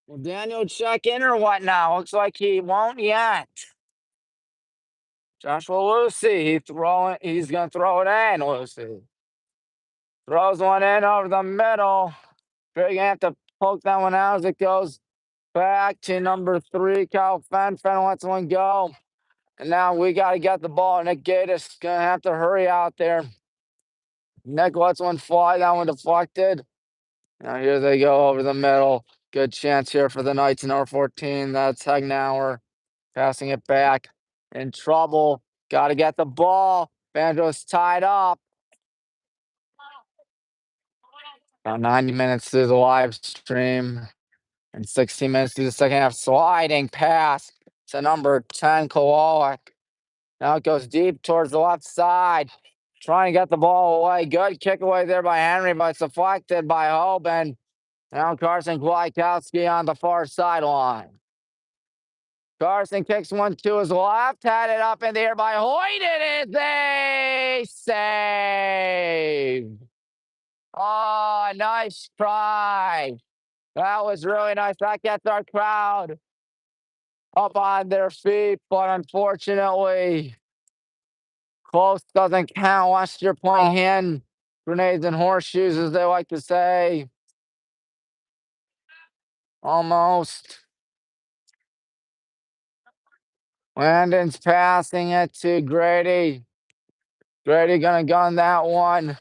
Will Daniel check in or what now? Looks like he won't yet. Joshua Lucy, he's gonna throw it in, Lucy. Throws one in over the middle. You're gonna have to poke that one out as it goes back to number 3, Kyle Fenn. Fenn lets one go. And now we got to get the ball. Nick Gatis going to have to hurry out there. Nick lets one fly. That one deflected. Now here they go over the middle. Good chance here for the Knights in number 14. That's Hagnauer passing it back. In trouble. Got to get the ball. Banjo's tied up. About 90 minutes through the live stream. And 16 minutes through the second half. Sliding pass to number 10, Kowalik. Now it goes deep towards the left side. Trying to get the ball away. Good kick away there by Henry, but it's deflected by Hoban. Now Carson Kwiatkowski on the far sideline. Carson kicks one to his left, had it up in the air by Hoyt. It is a save. Oh, nice try. That was really nice. That gets our crowd up on their feet, but unfortunately, close doesn't count. Unless you're playing hand grenades and horseshoes, as they like to say. Almost. Landon's passing it to Grady. Grady gonna gun that one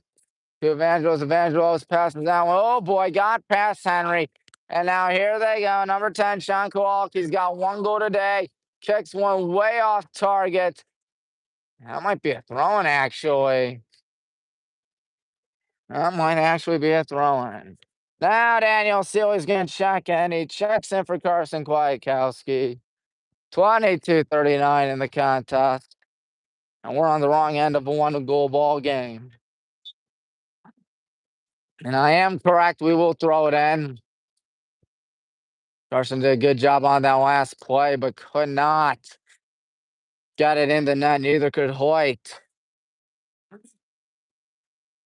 to Evangelos. Evangelos passes that one. Oh boy, got past Henry. And now here they go. Number 10, Sean Kowalski's got one goal today. Kicks one way off target. That might be a throw-in, actually. That might actually be a throw-in. Now Daniel Sealy's going to check in. He checks in for Carson Kwiatkowski. 22-39 in the contest. And we're on the wrong end of a one-goal ball game. And I am correct. We will throw it in. Carson did a good job on that last play, but could not get it in the net. Neither could Hoyt.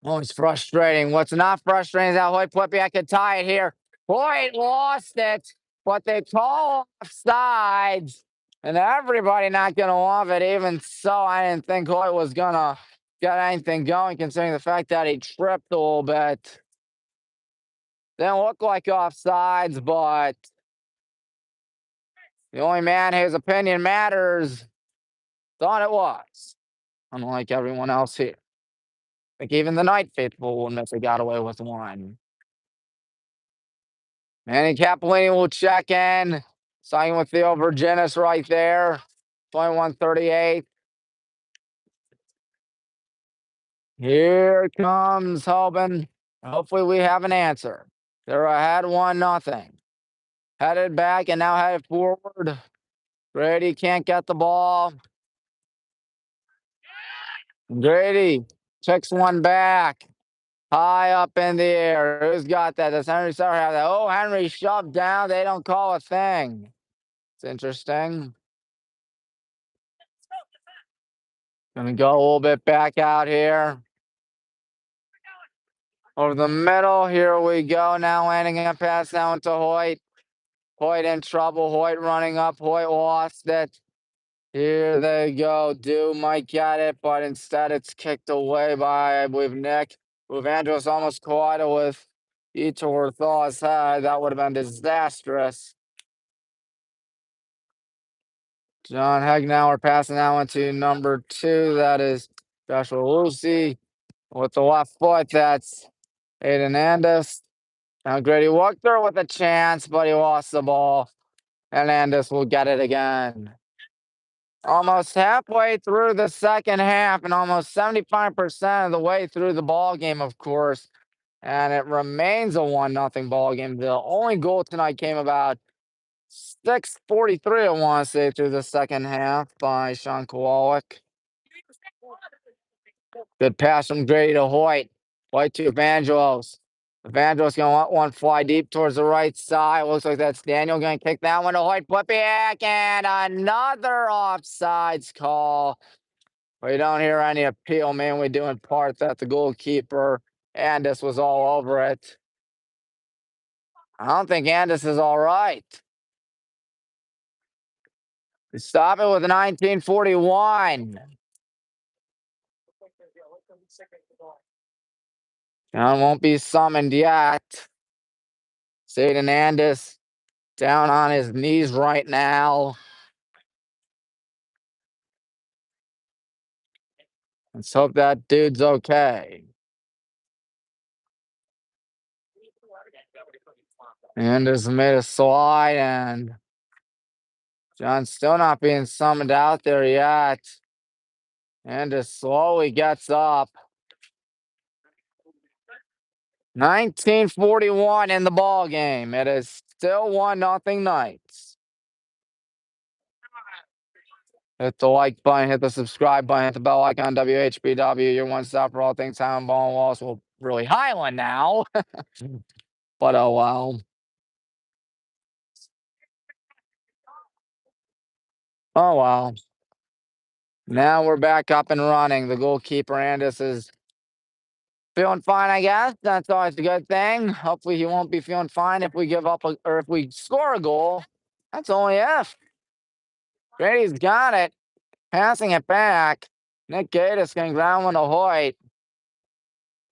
Oh, it's frustrating. What's not frustrating is that Hoyt Plepiak could tie it here. Hoyt lost it, but they call offsides. And everybody not going to love it. Even so, I didn't think Hoyt was going to get anything going, considering the fact that he tripped a little bit. Didn't look like offsides, but the only man whose opinion matters thought it was. Unlike everyone else here. I think even the Night Faithful will admit they got away with one. Manny Capellini will check in. Signing with Theo Virginis right there. 21-38. Here comes Hoban. Hopefully we have an answer. They're ahead 1-0. Headed back and now headed forward. Grady can't get the ball. Grady checks one back. High up in the air. Who's got that? Does Henry Sauer have that? Oh, Henry shoved down. They don't call a thing. It's interesting. Gonna go a little bit back out here. Over the middle. Here we go. Now landing a pass down to Hoyt. Hoyt in trouble. Hoyt running up. Hoyt lost it. Here they go. Might get it, but instead it's kicked away by, I believe, Nick. Evangelos almost collided with Etor Thaw's head. That would have been disastrous. John Hegnauer passing that one to number 2. That is Joshua Lucy. With the left foot, that's Aiden Andis. Now Grady Wuchter with a chance, but he lost the ball. And Andis will get it again. Almost halfway through the second half and almost 75% of the way through the ball game, of course. And it remains a 1-0 ball game. The only goal tonight came about 6:43, I want to say, through the second half by Sean Kowalik. Good pass from Grady to Hoyt. Hoyt to Evangelos. Evangelos going to let one fly deep towards the right side. Looks like that's Daniel going to kick that one to Hoyt Plepiak. And another offsides call. We don't hear any appeal, man. We do in part that the goalkeeper, Andis, was all over it. I don't think Andis is all right. Stop it with 1941. John won't be summoned yet. Zayden Andis down on his knees right now. Let's hope that dude's okay. Andis made a slide, and John's still not being summoned out there yet. Andis slowly gets up. 1941 in the ball game. It is still 1-0 Knights. Hit the like button, hit the subscribe button, hit the bell icon. WHBW, your one stop for all things Highland ball and walls. Well, really Highland now. But oh well. Oh well. Now we're back up and running. The goalkeeper Andis is feeling fine, I guess. That's always a good thing. Hopefully he won't be feeling fine if we give up or if we score a goal. That's only if. Brady's got it. Passing it back. Nick Gatis can ground one to Hoyt.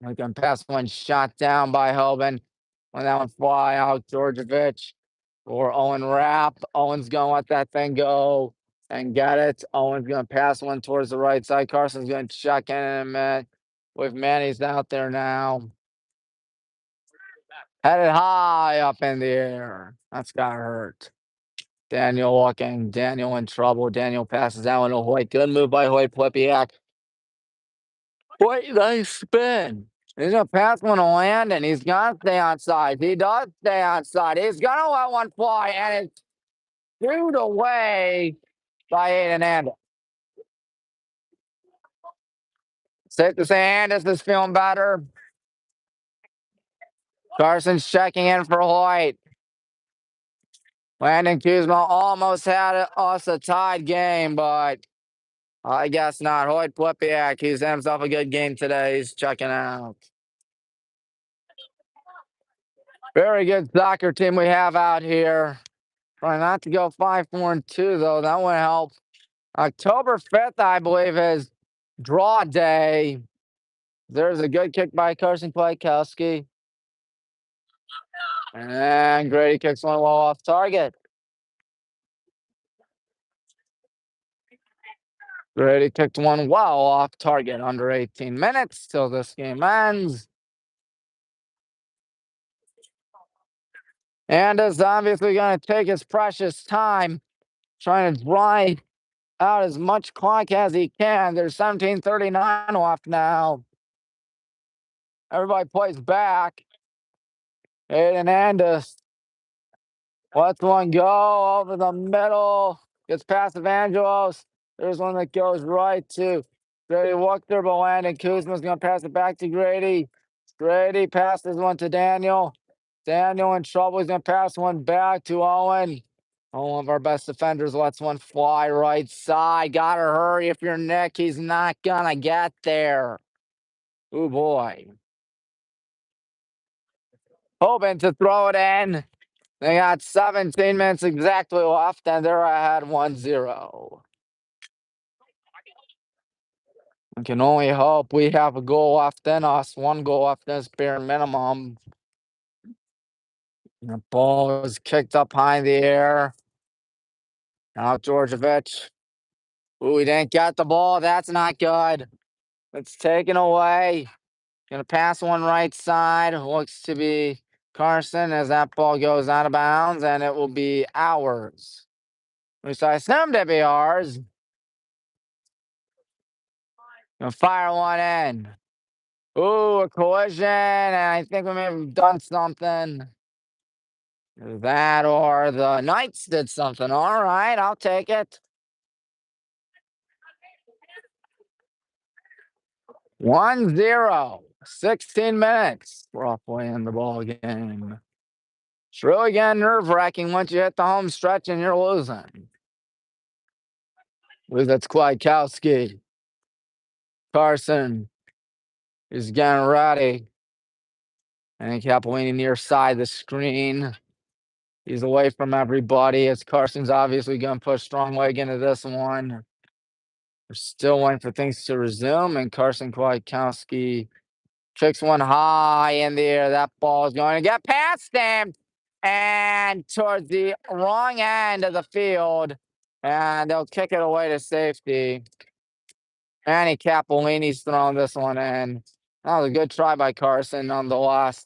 We can pass one shot down by Hoban. When that one fly out, Georgievich or Owen Rapp. Owen's going to let that thing go and get it. Owen's going to pass one towards the right side. Carson's going to check in a minute with Manny's out there now. Headed high up in the air. That's got hurt. Daniel looking. Daniel in trouble. Daniel passes that one to Hoyt. Good move by Hoyt Plipiak. Hoyt, nice spin. He's going to pass one to Landon. He's going to stay onside. He does stay onside. He's going to let one fly, and it's shoot away by Aiden Andis. Safe to say Andis is feeling better. Carson's checking in for Hoyt. Landon Kuzma almost had us a tied game, but I guess not. Hoyt Plipiak, he's had himself a good game today. He's checking out. Very good soccer team we have out here. Trying not to go 5-4-2, though. That would help. October 5th, I believe, is draw day. There's a good kick by Carson Kwiatkowski. And Grady kicks one well off target. Grady kicked one well off target. Under 18 minutes till this game ends. And is obviously going to take his precious time trying to dry out as much clock as he can. There's 17:39 left now. Everybody plays back. Aiden Andis lets one go over the middle. Gets past Evangelos. There's one that goes right to Grady Wuchter, but Landon Kuzma's going to pass it back to Grady. Grady passes one to Daniel. Daniel in trouble. He's going to pass one back to Owen. One of our best defenders lets one fly right side. Gotta hurry if you're Nick. He's not going to get there. Oh, boy. Hoban to throw it in. They got 17 minutes exactly left, and they're ahead 1-0. We can only hope we have a goal left in us. One goal left in us, bare minimum. The ball is kicked up high in the air. Now Georgievich. Ooh, he didn't get the ball. That's not good. It's taken away. Gonna pass one right side. Looks to be Carson as that ball goes out of bounds, and it will be ours. Which I assumed to be ours. Gonna fire one in. Ooh, a collision, and I think we may have done something. That or the Knights did something. All right, I'll take it. 1-0. 16 minutes roughly in the ball game. It's really getting nerve-wracking once you hit the home stretch and you're losing. I believe that's Kwiatkowski. Carson is getting ready. And Capolini near side the screen. He's away from everybody as Carson's obviously going to push strong leg into this one. We're still waiting for things to resume, and Carson Kwiatkowski kicks one high in the air. That ball is going to get past him and towards the wrong end of the field, and they'll kick it away to safety. Manny Capolini's throwing this one in. That was a good try by Carson nonetheless.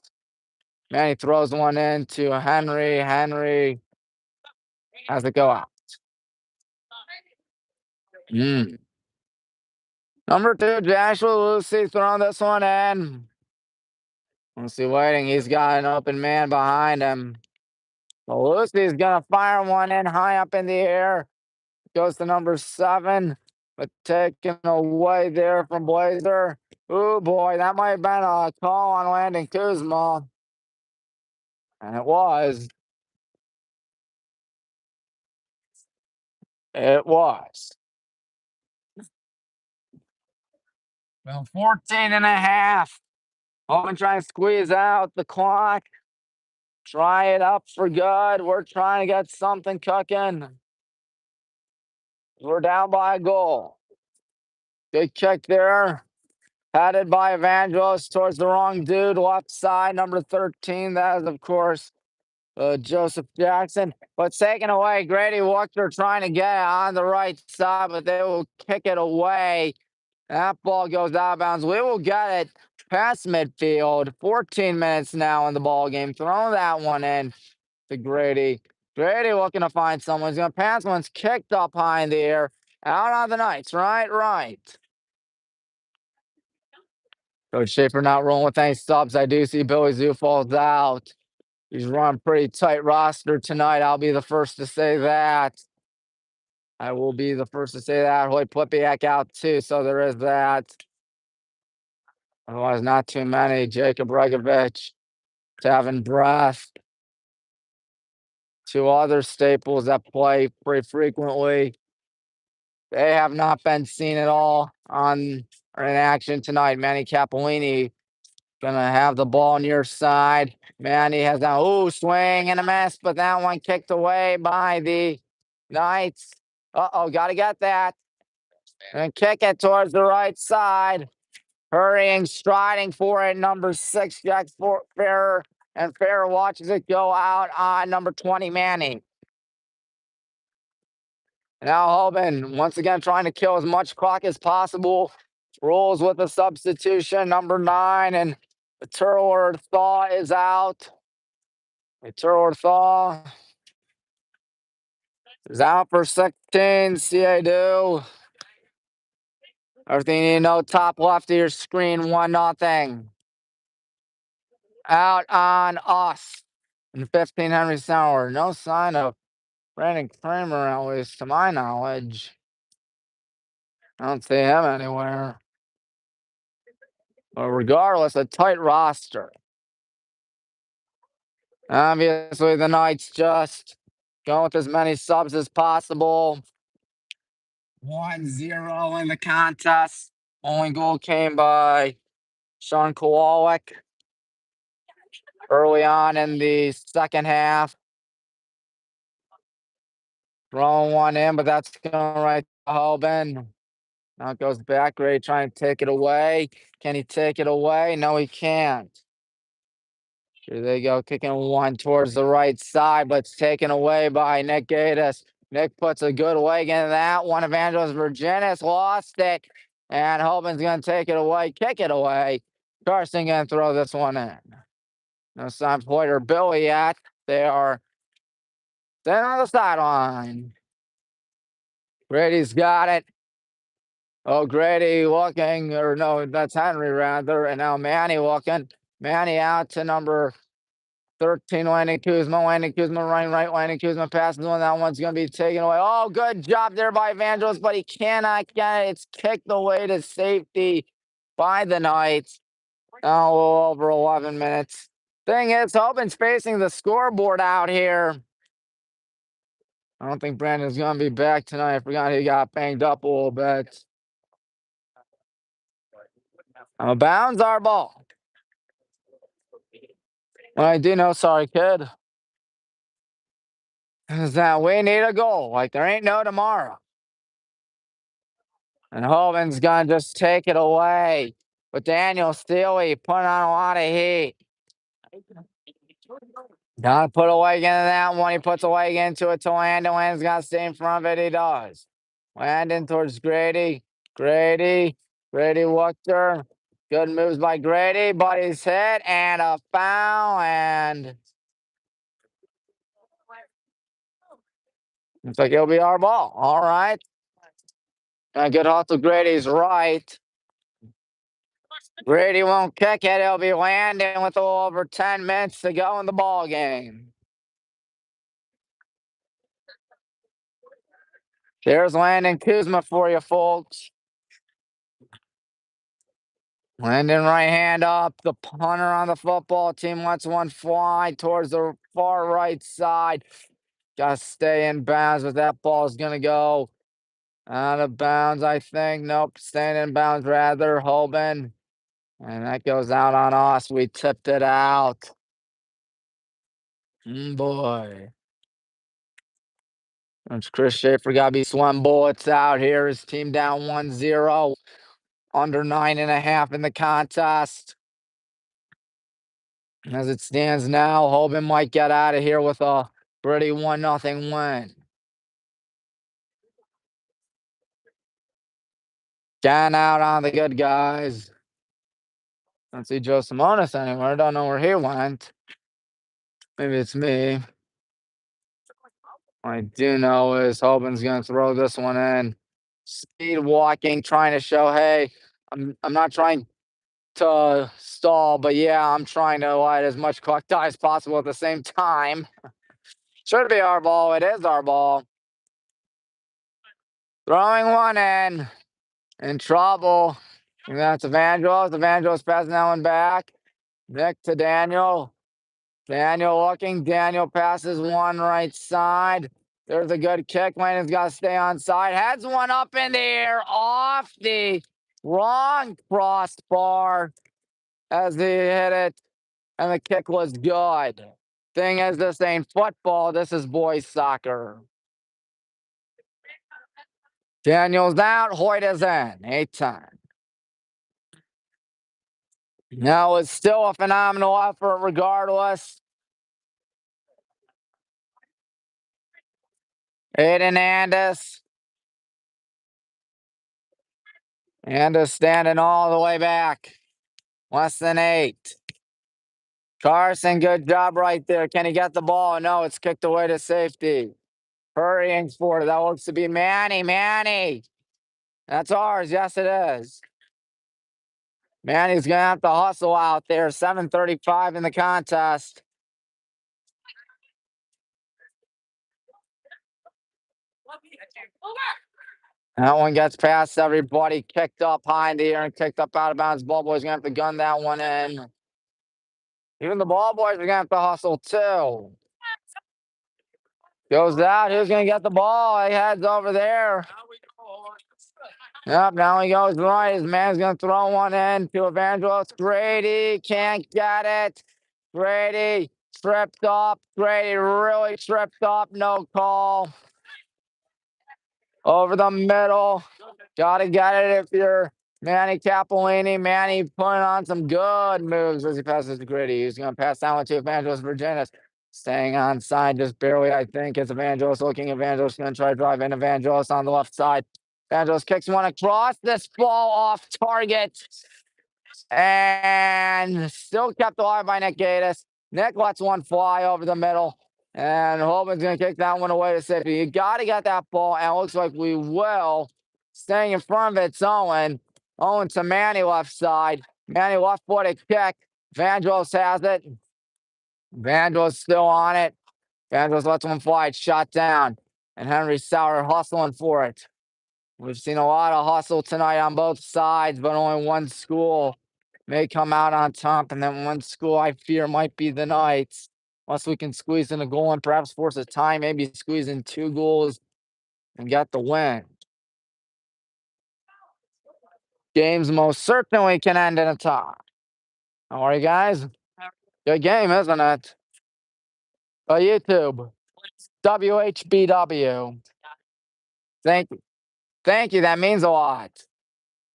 Manny throws one in to Henry. Henry has it go out. Number 2, Joshua Lucy throwing this one in. Lucy waiting. He's got an open man behind him. So Lucy's going to fire one in high up in the air. goes to number 7, but taken away there from Blazer. Ooh, boy, that might have been a call on Landon Kuzma. And it was. It was. Well, 14 and a half. Hoban trying to squeeze out the clock. Try it up for good. We're trying to get something cooking. We're down by a goal. Good kick there. Headed by Evangelos towards the wrong dude. Left side, number 13. That is, of course, Joseph Jackson. But taken away. Grady Wachter trying to get it on the right side, but they will kick it away. That ball goes out of bounds. We will get it past midfield. 14 minutes now in the ball game. Throw that one in to Grady. Grady looking to find someone. He's going to pass. One's kicked up high in the air. Out on the Knights. Right. Coach Schaefer not rolling with any subs. I do see Billy Zoo falls out. He's run pretty tight roster tonight. I'll be the first to say that. I will be the first to say that. Hoy Plipiak out too, so there is that. Otherwise, not too many. Jacob Regovich, Tavin Breath. 2 other staples that play pretty frequently. They have not been seen at all on or in action tonight. Manny Capolini gonna have the ball near side. Manny has that swing and a miss, but that one kicked away by the Knights. Gotta get that. And kick it towards the right side. Hurrying, striding for it, number 6, Jack Farrer. And Farrer watches it go out on number 20, Manning. Now Hoban, once again, trying to kill as much clock as possible. Rolls with a substitution, number 9, and Turler Thaw is out. Turler Thaw is out for 16. Do. Everything you need to know, top left of your screen, 1-0. Out on us. And 15 Henry Sauer. No sign of Brandon Kramer, at least to my knowledge. I don't see him anywhere. But regardless, a tight roster. Obviously, the Knights just going with as many subs as possible. 1-0 in the contest. Only goal came by Sean Kowalik early on in the second half. Throwing one in, but that's going right to Hoban. Now it goes back. Grady trying to take it away. Can he take it away? No, he can't. Here they go, kicking one towards the right side, but it's taken away by Nick Gatiss. Nick puts a good leg into that one. Evangelos Virginis lost it, and Hoban's going to take it away, kick it away. Carson going to throw this one in. No sign for Hoyt or Billy yet. They are sitting on the sideline. Grady's got it. Grady looking, or no, that's Henry rather, and now Manny looking. Manny out to number 13, Landon Kuzma. Landon Kuzma running right. Landon Kuzma passes one. That one's going to be taken away. Good job there by Evangelos, but he cannot get it. It's kicked away to safety by the Knights. Now a little over 11 minutes. Thing is, Hoban's facing the scoreboard out here. I don't think Brandon's going to be back tonight. I forgot he got banged up a little bit. Bounds our ball. What I do know, sorry, kid, is that we need a goal. Like there ain't no tomorrow. And Hoban's going to just take it away. But Daniel Steely putting on a lot of heat. Gotta put a leg into that one. He puts a leg into it to Landon. Landon's got to stay in front of it. He does. Landon towards Grady. Grady Wachter. Good moves by Grady, but he's hit and a foul, and looks like it'll be our ball. All right. And good hustle. Grady's right. Grady won't kick it. It'll be Landon with a little over 10 minutes to go in the ball game. There's Landon Kuzma for you, folks. Landon right hand up. The punter on the football team lets one fly towards the far right side. Got to stay in bounds, but that ball's going to go out of bounds, I think. Nope, staying in bounds rather. Hoban. And that goes out on us. We tipped it out. Boy. It's Chris Schaefer got to be sweating bullets out here. His team down 1-0. Under 9.5 in the contest. As it stands now, Hoban might get out of here with a pretty 1-0 win. Getting out on the good guys. Don't see Joe Simonis anywhere. Don't know where he went. Maybe it's me. What I do know is Hoban's going to throw this one in. Speed walking, trying to show, hey, I'm not trying to stall, but yeah, I'm trying to light as much clock die as possible at the same time. Should be our ball. It is our ball. Throwing one in trouble. And that's Evangelos. Evangelos passing that one back. Nick to Daniel. Daniel looking. Daniel passes one right side. There's a good kick. Landon's got to stay on side. Heads one up in the air off the wrong crossbar as he hit it. And the kick was good. Thing is, this ain't football. This is boys soccer. Daniel's out. Hoyt is in. 8-10. Now it's still a phenomenal effort regardless. Aiden Andis. Andis standing all the way back. Less than 8. Carson, good job right there. Can he get the ball? No, it's kicked away to safety. Hurrying for it. That looks to be Manny. Manny. That's ours. Yes, it is. Manny's going to have to hustle out there. 7:35 in the contest. That one gets past everybody. Kicked up high in the air and kicked up out of bounds. Ball boys going to have to gun that one in. Even the ball boys are going to have to hustle too. Goes out. Who's going to get the ball? He heads over there. Yep, now he goes right. His man's going to throw one in to Evangelos. Grady can't get it. Grady tripped up. Grady really tripped up. No call. Over the middle. Got to get it if you're Manny Capolini. Manny putting on some good moves as he passes to Grady. He's going to pass that one to Evangelos Virginis. Staying on side just barely, I think. It's Evangelos looking. Evangelos going to try to drive in. Evangelos on the left side. Evangelos kicks one across. This ball off target. And still kept alive by Nick Gaddis. Nick lets one fly over the middle. And Hoban's going to kick that one away to safety. You got to get that ball. And it looks like we will. Staying in front of it's Owen. Owen to Manny left side. Manny left-footed kick. Evangelos has it. Evangelos still on it. Evangelos lets one fly. It's shot down. And Henry Sauer hustling for it. We've seen a lot of hustle tonight on both sides, but only one school may come out on top. And then one school I fear might be the Knights. Unless we can squeeze in a goal and perhaps force a tie, maybe squeeze in 2 goals and get the win. Games most certainly can end in a tie. How are you guys? Good game, isn't it? YouTube. WHBW. Thank you. Thank you. That means a lot.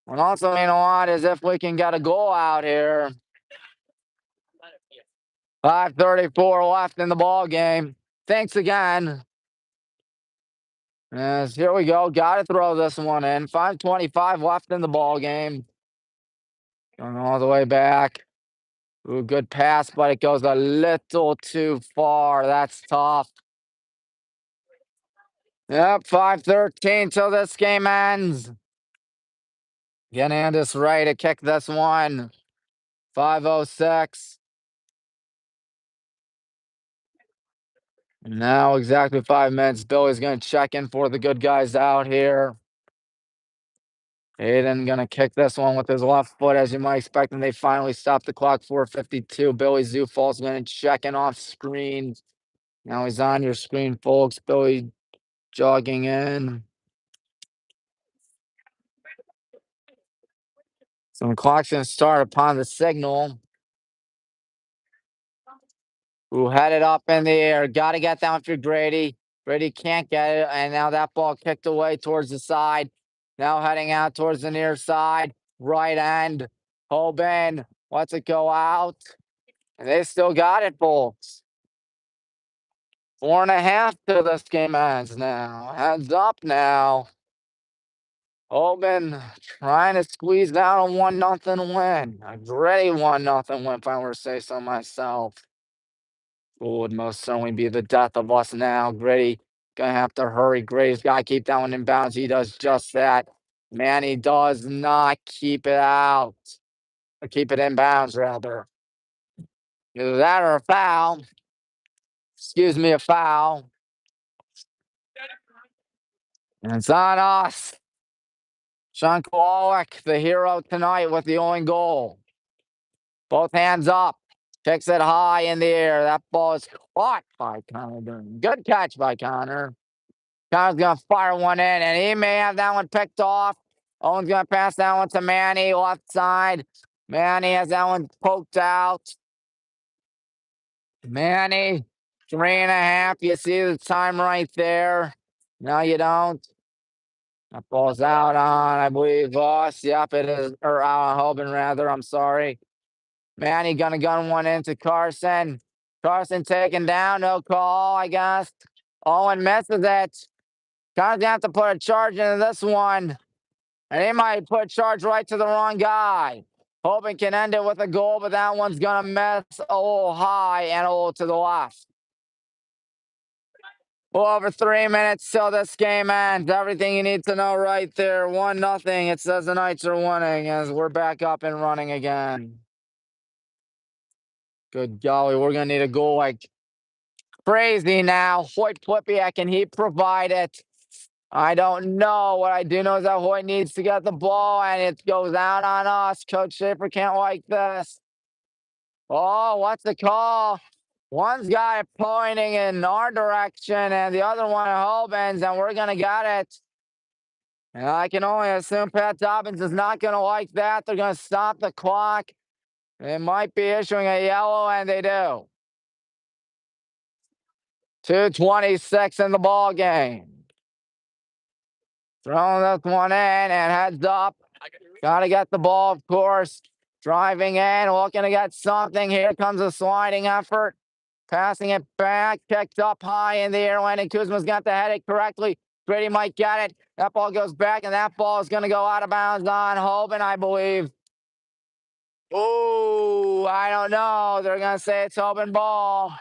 What also means a lot is if we can get a goal out here. 5:34 left in the ball game. Thanks again. Yes, here we go. Got to throw this one in. 5:25 left in the ball game. Going all the way back. Ooh, good pass, but it goes a little too far. That's tough. Yep, 5:13 till this game ends. Get Andis right to kick this one. 5:06. Now exactly 5 minutes. Billy's going to check in for the good guys out here. Aiden going to kick this one with his left foot, as you might expect, and they finally stop the clock. 4:52. Billy Zufall's going to check in off screen. Now he's on your screen, folks. Billy jogging in. So the clock's going to start upon the signal. Who had it up in the air. Got to get down for Grady. Grady can't get it, and now that ball kicked away towards the side. Now heading out towards the near side. Right end. Hoban lets it go out. And they still got it, folks. 4.5 till this game ends now. Heads up now. Hoban trying to squeeze down a 1-0 win. A gritty 1-0 win, if I were to say so myself. Would most certainly be the death of us now. Gritty gonna have to hurry. Grady's gotta keep that one in bounds. He does just that. Manny does not keep it out. Or keep it in bounds, rather. Either that or a foul. Excuse me, a foul. And it's on us. Sean Kowalik, the hero tonight with the only goal. Both hands up. Kicks it high in the air. That ball is caught by Connor. Good catch by Connor. Connor's going to fire one in, and he may have that one picked off. Owen's going to pass that one to Manny, left side. Manny has that one poked out. Manny, 3.5. You see the time right there. No, you don't. That ball's out on, I believe, us. Yep, it is. Or out on Hoban, rather. I'm sorry. Manny going to gun one into Carson. Carson taken down. No call, I guess. Owen misses it. Connor's going to have to put a charge into this one. And he might put charge right to the wrong guy. Hoban can end it with a goal, but that one's going to miss a little high and a little to the left. Well, over 3 minutes till this game ends. Everything you need to know right there. 1-0. It says the Knights are winning as we're back up and running again. Good golly, we're going to need a goal like crazy now. Hoyt Plipiak, can he provide it? I don't know. What I do know is that Hoyt needs to get the ball, and it goes out on us. Coach Schaefer can't like this. Oh, what's the call? One's guy pointing in our direction, and the other one at Hoban's, and we're going to get it. And I can only assume Pat Dobbins is not going to like that. They're going to stop the clock. They might be issuing a yellow, and they do. 2:26 in the ball game. Throwing this one in and heads up. Got to get the ball, of course. Driving in, looking to get something. Here comes a sliding effort. Passing it back, kicked up high in the air. Landon Kuzma's got to head it correctly. Grady might get it. That ball goes back, and that ball is going to go out of bounds on Hoban, I believe. Oh, I don't know. They're going to say it's Hoban ball.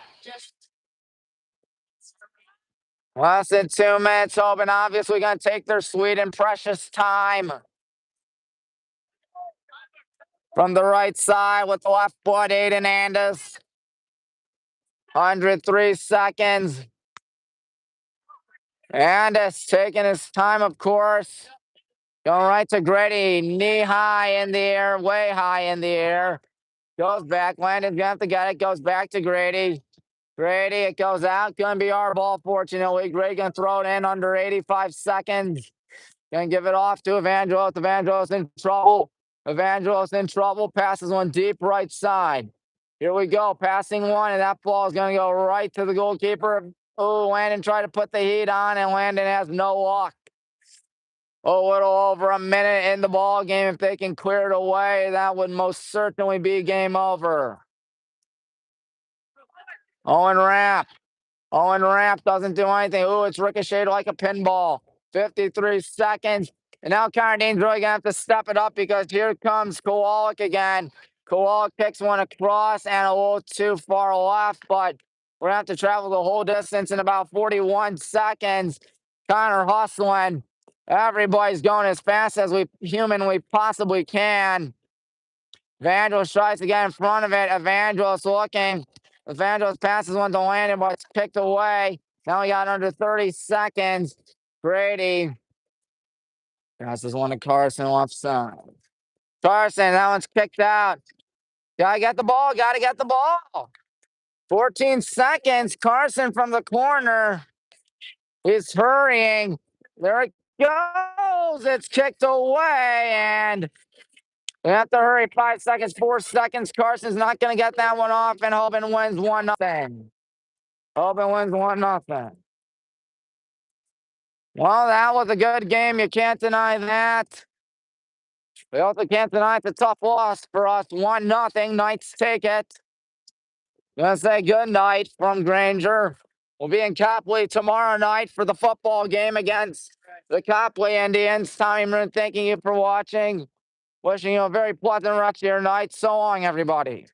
Less than 2 minutes. Hoban obviously going to take their sweet and precious time. From the right side with the left foot, Aiden Andis. 103 seconds. Andis taking his time, of course. Going right to Grady. Knee high in the air, way high in the air. Goes back. Landon's going to have to get it. Goes back to Grady. Grady, it goes out. Going to be our ball, fortunately. Grady going to throw it in under 85 seconds. Going to give it off to Evangelos. Evangelos in trouble. Evangelos in trouble. Passes one deep right side. Here we go. Passing one, and that ball is going to go right to the goalkeeper. Oh, Landon tried to put the heat on, and Landon has no luck. A little over a minute in the ball game. If they can clear it away, that would most certainly be game over. Owen Rapp. Owen Rapp doesn't do anything. Ooh, it's ricocheted like a pinball. 53 seconds. And now Carnadine's really going to have to step it up because here comes Kowalik again. Kowalik kicks one across and a little too far left, but we're going to have to travel the whole distance in about 41 seconds. Connor hustling. Everybody's going as fast as we humanly possibly can. Evangelos tries to get in front of it. Evangelos looking. Evangelos passes one to Landon, but it's kicked away. Now we got under 30 seconds. Grady passes one to Carson left side. Carson, that one's kicked out. Gotta get the ball. Gotta get the ball. 14 seconds. Carson from the corner is hurrying. There it goes. It's kicked away, and we have to hurry. 5 seconds, 4 seconds. Carson's not going to get that one off, and Hoban wins 1-0. Hoban wins 1-0. Well, that was a good game. You can't deny that. We also can't deny it's a tough loss for us. 1-0. Knights take it. Gonna say good night from Granger. We'll be in Copley tomorrow night for the football game against the Copley Indians. Tommy Maroon, thanking you for watching. Wishing you a very pleasant rest of your night. So long, everybody.